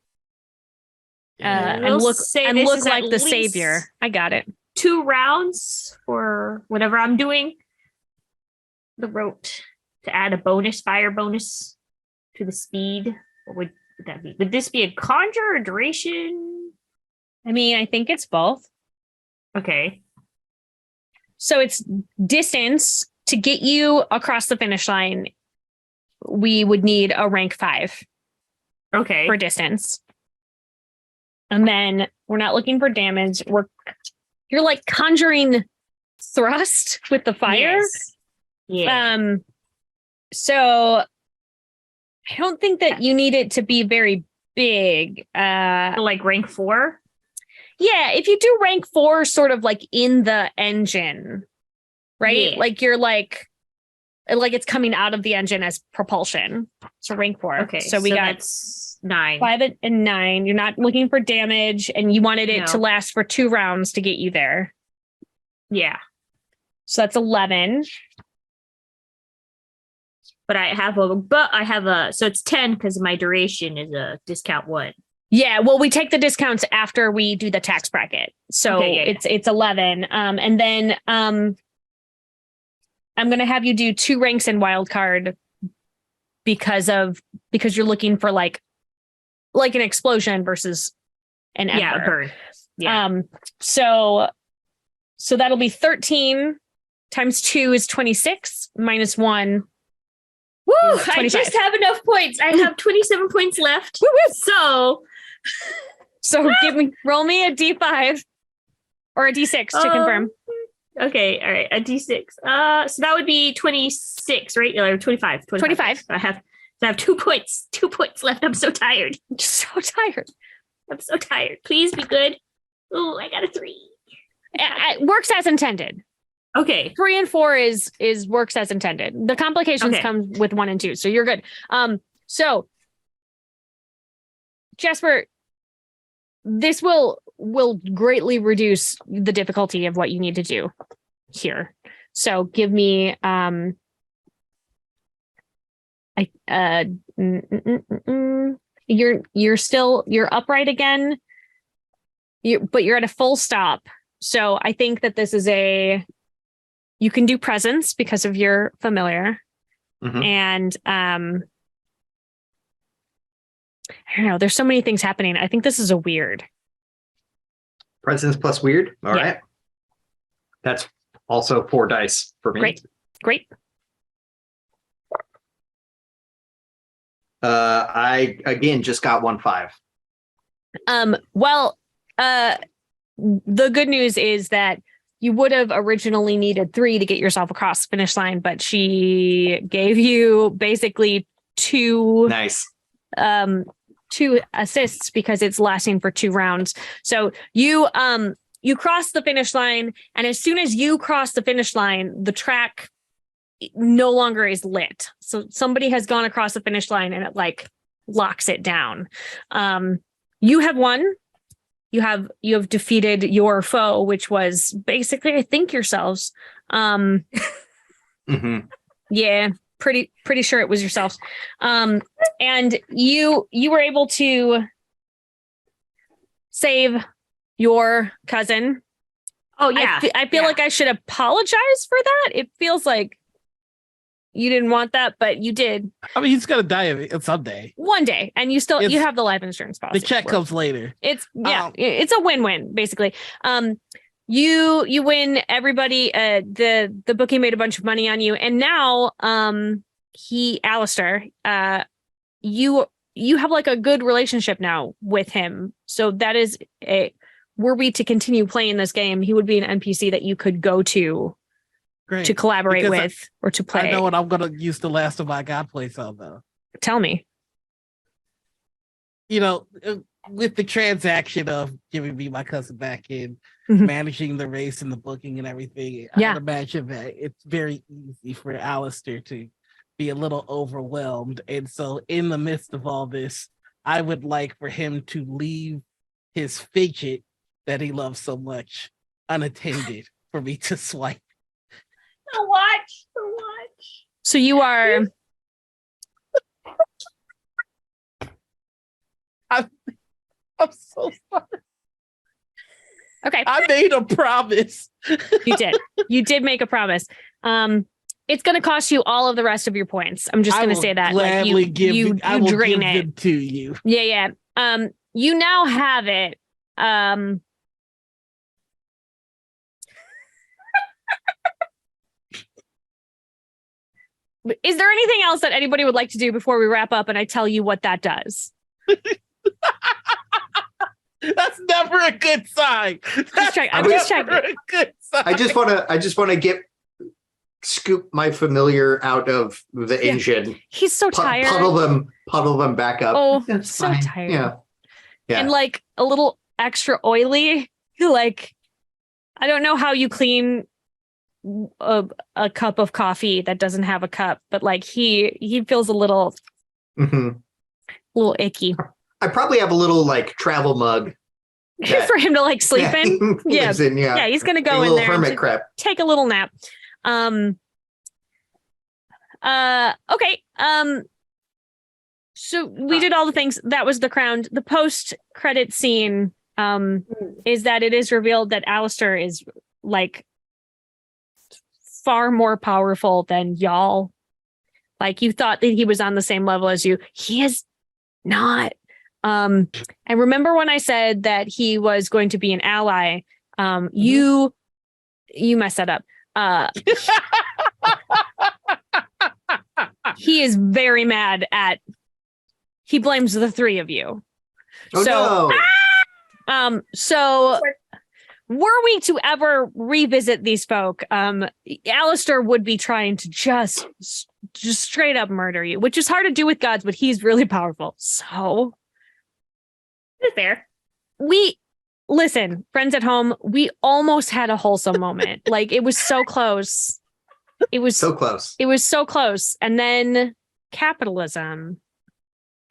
Yeah. and look say and this look is like at the least savior. I got it. 2 rounds for whatever I'm doing. The rote to add a fire bonus to the speed. What would that be? Would this be a conjure or duration? I mean, I think it's both. Okay. So it's distance. To get you across the finish line, we would need a rank 5 Okay. for distance. And then we're not looking for damage. You're like conjuring thrust with the fire. Yes. Yeah. So I don't think that you need it to be very big. Like rank 4? Yeah, if you do rank 4 sort of like in the engine, right? Yeah. Like you're like it's coming out of the engine as propulsion. So rank 4. Okay. So we got that's 9. 5 and 9. You're not looking for damage, and you wanted it No. to last for 2 rounds to get you there. Yeah. So that's 11. But I have a so it's 10 because my duration is a discount 1. Yeah, well, we take the discounts after we do the tax bracket. So Okay, yeah. it's 11. And then I'm going to have you do 2 ranks in wild card because you're looking for like an explosion versus an ember. Yeah, a burn. Yeah. So that'll be 13 times 2 is 26 minus 1. Woo! is I 25. just have enough points. I have 27 points left. So Roll me a D5 or a D6 to confirm. Okay, all right, a D6. So that would be 26, right? Or 25. 25. I have 2 points. 2 points left. I'm so tired. So tired. I'm so tired. Please be good. Oh, I got a 3. It works as intended. Okay. 3 and 4 is works as intended. The complications Okay. come with 1 and 2, so you're good. So Jasper, this will greatly reduce the difficulty of what you need to do here. So give me you're upright again. But you're at a full stop. So I think that this is you can do presence because of your familiar. Mhm. And I don't know, there's so many things happening. I think this is a weird. Presence plus weird. All Yeah. right. That's also 4 dice for me. Great. I again just got 1 5. Well, the good news is that you would have originally needed 3 to get yourself across the finish line, but she gave you basically 2 Nice. 2 assists because it's lasting for 2 rounds. So you cross the finish line, and as soon as you cross the finish line, the track no longer is lit. So somebody has gone across the finish line and it like locks it down. You have won. You have defeated your foe, which was basically, I think, yourselves. Mm-hmm. Yeah, pretty sure it was yourselves. And you were able to save your cousin. Oh yeah. I feel like I should apologize for that. It feels like you didn't want that, but you did. I mean, he's gonna die someday. One day, and you have the life insurance policy. The check comes later. It's it's a win-win basically. You win. Everybody, the bookie made a bunch of money on you, and now Alistair, you have like a good relationship now with him. So that is were we to continue playing this game, he would be an NPC that you could go to. Great. To collaborate Because with or to play. I know what I'm gonna use the last of my God plays on though. Tell me. You know, with the transaction of giving me my cousin back in, Mhm. managing the race and the booking and everything, Yeah. I would imagine that it's very easy for Alistair to be a little overwhelmed. And so in the midst of all this, I would like for him to leave his fidget that he loves so much unattended for me to swipe. The watch. So you are. I'm so sorry. Okay. I made a promise. You did make a promise. It's going to cost you all of the rest of your points. I'm just going to say that. Like you drain it. Them to you. Yeah. You now have it. Is there anything else that anybody would like to do before we wrap up and I tell you what that does? That's never a good sign. I'm just checking. A good sign. I just want to scoop my familiar out of the engine. He's so tired. Puddle them back up. Oh, it's so fine. tired. Yeah. And like a little extra oily. Like, I don't know how you clean a cup of coffee that doesn't have a cup, but like he feels a little icky. I probably have a little like travel mug for him to like sleep in. Yeah, he's gonna go in there hermit crab. Take a little nap. Okay. So we did all the things. That was the crown. The post-credit scene is that it is revealed that Alistair is like far more powerful than y'all. Like you thought that he was on the same level as you. He is not. And remember when I said that he was going to be an ally? You messed that up. He is very mad at. He blames the three of you. Oh, no. So were we to ever revisit these folk, Alistair would be trying to just straight up murder you, which is hard to do with gods, but he's really powerful. So it's fair. Listen, friends at home, we almost had a wholesome moment. Like it was so close. It was so close. It was so close. And then capitalism.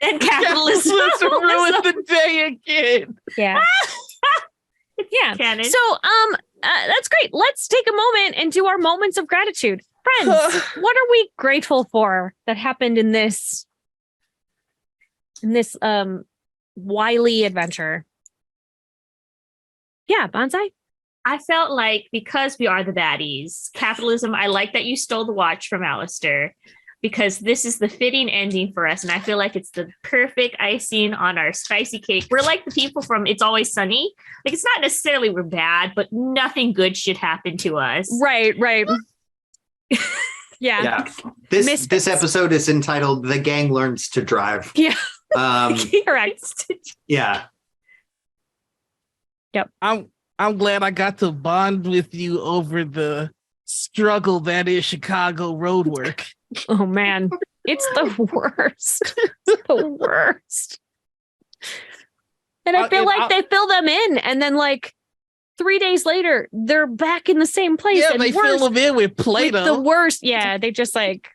And capitalism ruined the day again. Yeah. Yeah. Canon. So that's great. Let's take a moment and do our moments of gratitude. Friends, what are we grateful for that happened in this wily adventure? Yeah, Banzai? I felt like because we are the baddies, capitalism, I like that you stole the watch from Alistair because this is the fitting ending for us. And I feel like it's the perfect icing on our spicy cake. We're like the people from It's Always Sunny. Like, it's not necessarily we're bad, but nothing good should happen to us. Right. Yeah. This episode is entitled "The Gang Learns to Drive." Yeah. Correct. Yeah. Yep. I'm glad I got to bond with you over the struggle that is Chicago road work. Oh man, it's the worst. It's the worst. And I feel like they fill them in, and then like 3 days later, they're back in the same place. Yeah, and they fill them in with Play-Doh. The worst. Yeah, they just like.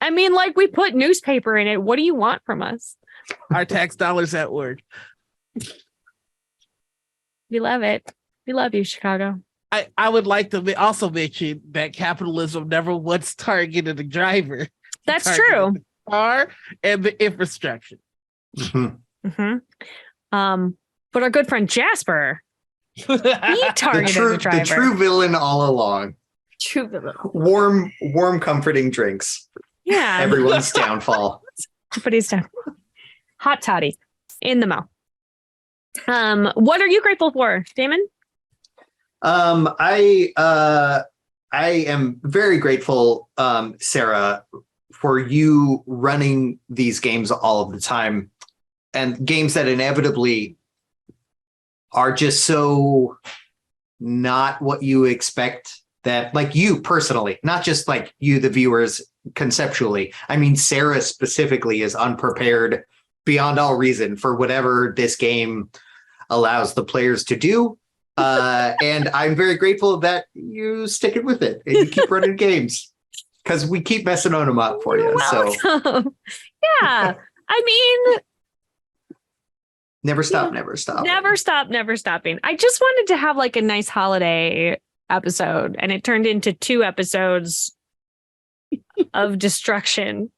I mean, like we put newspaper in it. What do you want from us? Our tax dollars at work. We love it. We love you, Chicago. I would like to also mention that capitalism never once targeted the driver. That's true. The car and the infrastructure. Mm-hmm. But our good friend Jasper, he targeted the driver. The true villain all along. True villain. Warm, comforting drinks. Yeah. Everyone's downfall. But he's down. Hot toddy in the mouth. What are you grateful for, Damon? I am very grateful, Sarah, for you running these games all of the time, and games that inevitably are just so not what you expect. That, like, you personally, not just like you, the viewers, conceptually. I mean, Sarah specifically is unprepared beyond all reason for whatever this game allows the players to do. And I'm very grateful that you stick it with it and you keep running games because we keep messing on them up for you. You're welcome. Yeah. I mean, never stop, never stop. Never stop, never stopping. I just wanted to have like a nice holiday episode, and it turned into 2 episodes of destruction.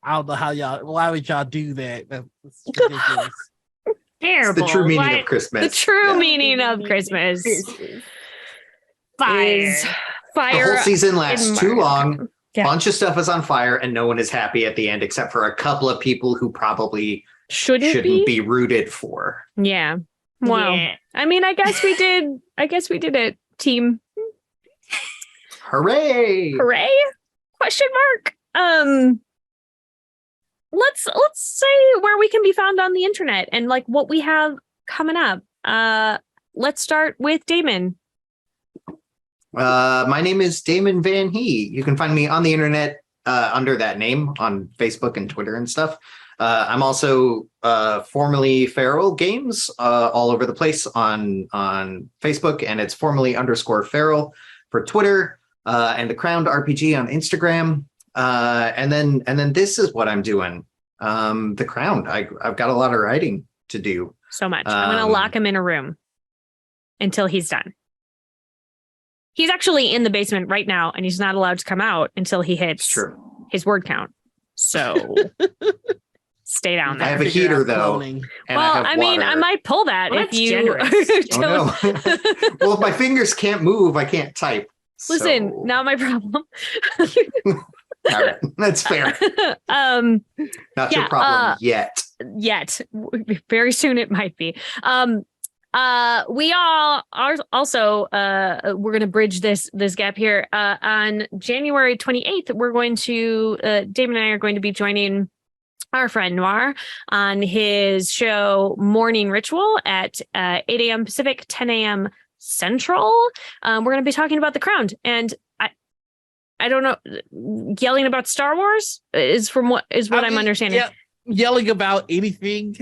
I don't know why would y'all do that? That's ridiculous. Terrible. It's the true meaning of Christmas. The true meaning of Christmas. Fire. The fire. whole season lasts in too March. long. Yeah. Bunch of stuff is on fire, and no one is happy at the end, except for a couple of people who probably Shouldn't be rooted for. Yeah. Wow. Yeah. I mean, I guess we did it, team. Hooray! Hooray? Question mark. Let's say where we can be found on the internet and like what we have coming up. Let's start with Damon. My name is Damon Vanhee. You can find me on the internet under that name on Facebook and Twitter and stuff. I'm also formerly Feral Games all over the place on Facebook, and it's formerly _Feral for Twitter, and the Crowned RPG on Instagram. And then this is what I'm doing. The Crowned. I've got a lot of writing to do. So much. I'm gonna lock him in a room until he's done. He's actually in the basement right now, and he's not allowed to come out until he hits his word count. So stay down there. I have a heater though. Cloning. And Well, I have I mean, I water. might pull that Well, if that's you generous. Oh, no. Well, if my fingers can't move, I can't type. Listen, So- not my problem. All right, that's fair. um, Not Yeah, your problem yet. yet very soon it might be. We all are also we're going to bridge this gap here. On January 28th, we're going to Damon and I are going to be joining our friend Noir on his show Morning Ritual at 8 a.m. Pacific, 10 a.m. Central. We're going to be talking about The Crown, and I don't know, yelling about Star Wars is what I'm understanding. Yeah, yelling about anything,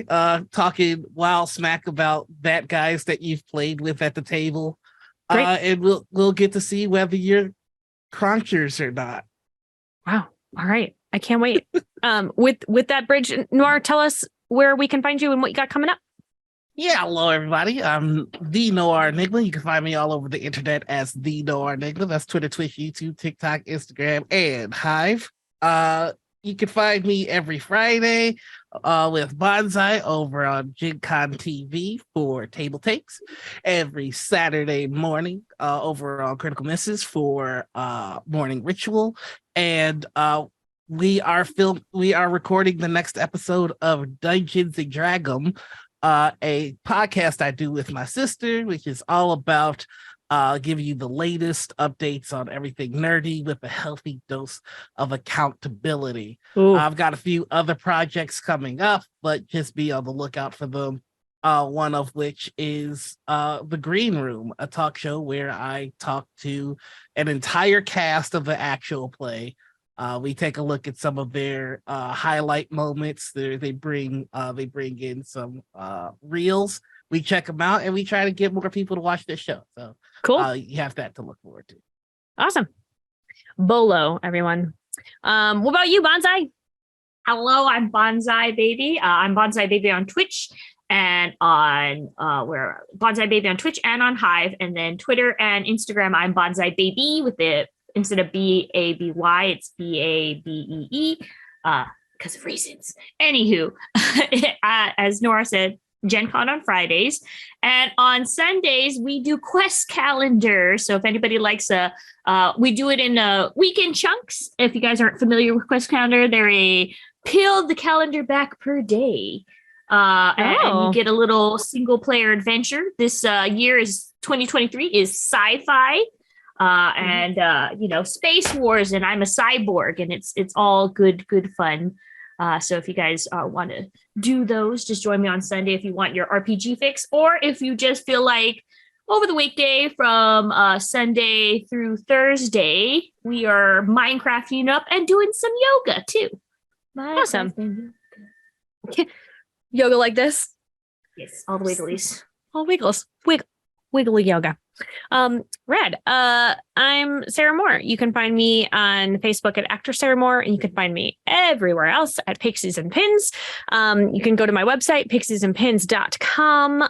talking wild smack about bad guys that you've played with at the table. Great. And we'll get to see whether you're crunchers or not. Wow. All right. I can't wait. With that bridge, Noir, tell us where we can find you and what you got coming up. Yeah, hello everybody. I'm the Noir Enigma. You can find me all over the internet as the Noir Enigma. That's Twitter, Twitch, YouTube, TikTok, Instagram, and Hive. You can find me every Friday with Banzai over on Gen Con TV for table takes. Every Saturday morning over on Critical Misses for Morning Ritual. And we are recording the next episode of Dungeons and Dragons, a podcast I do with my sister, which is all about giving you the latest updates on everything nerdy with a healthy dose of accountability. I've got a few other projects coming up, but just be on the lookout for them. One of which is The Green Room, a talk show where I talk to an entire cast of the actual play. We take a look at some of their highlight moments. They bring in some reels. We check them out, and we try to get more people to watch this show. So Cool. you have that to look forward to. Awesome. Bolo, everyone. What about you, Banzai? Hello, I'm Banzai Baby. I'm Banzai Baby on Twitch and on Banzai Baby on Twitch and on Hive, and then Twitter and Instagram. I'm Banzai Baby with the instead of BABY, it's BABEE, because of reasons. Anywho, as Nora said, Gen Con on Fridays, and on Sundays we do quest calendar. So if anybody likes we do it in weekend chunks. If you guys aren't familiar with quest calendar, they're a peel the calendar back per day. And you get a little single player adventure. This year is 2023 is sci-fi. And space wars, and I'm a cyborg, and it's all good fun. So if you guys want to do those, just join me on Sunday if you want your RPG fix, or if you just feel like over the weekday from Sunday through Thursday, we are Minecrafting up and doing some yoga too. Awesome. Yoga like this? Yes, all the wigglies. All wiggles. Wiggly yoga. Rad. I'm Sarah Moore. You can find me on Facebook at Actor Sarah Moore, and you can find me everywhere else at Pixies and Pins. You can go to my website, pixiesandpins.com,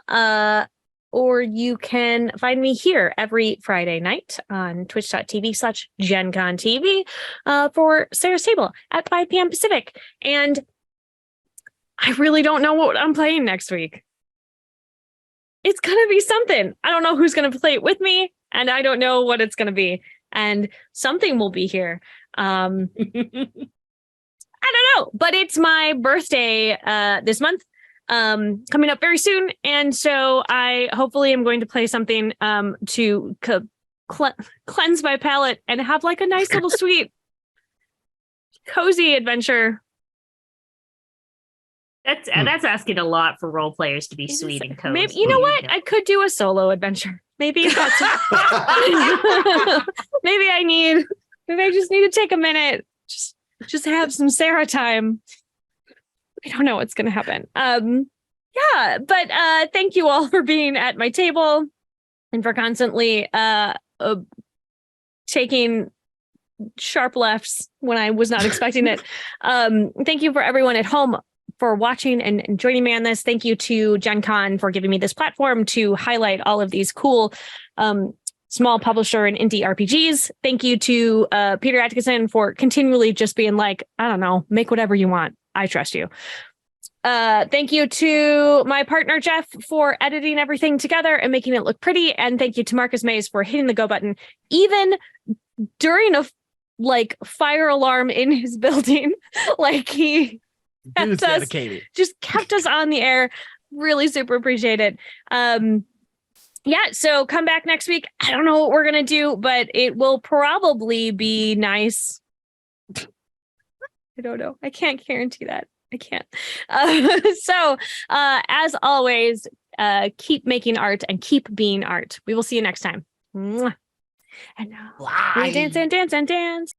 or you can find me here every Friday night on twitch.tv/GenConTV for Sarah's Table at 5 p.m. Pacific. And I really don't know what I'm playing next week. It's going to be something. I don't know who's going to play it with me. and I don't know what it's going to be. And something will be here. I don't know, but it's my birthday this month, coming up very soon. And so I hopefully am going to play something to cleanse my palate and have like a nice little sweet, cozy adventure. That's asking a lot for role players to be sweet and cozy. Maybe, you know what? I could do a solo adventure. Maybe that's maybe I just need to take a minute. Just have some Sarah time. I don't know what's gonna happen. Yeah, but thank you all for being at my table and for constantly taking sharp lefts when I was not expecting it. Thank you for everyone at home for watching and joining me on this. Thank you to Gen Con for giving me this platform to highlight all of these cool small publisher and indie RPGs. Thank you to Peter Atkinson for continually just being like, I don't know, make whatever you want. I trust you. Thank you to my partner, Jeff, for editing everything together and making it look pretty. And thank you to Marcus Mays for hitting the go button, even during a fire alarm in his building. He kept us, just kept us on the air. Really super appreciate it. Yeah, so come back next week. I don't know what we're going to do, but it will probably be nice. I don't know. I can't guarantee that. I can't. So as always, keep making art and keep being art. We will see you next time. Mwah. And now, dance and dance and dance.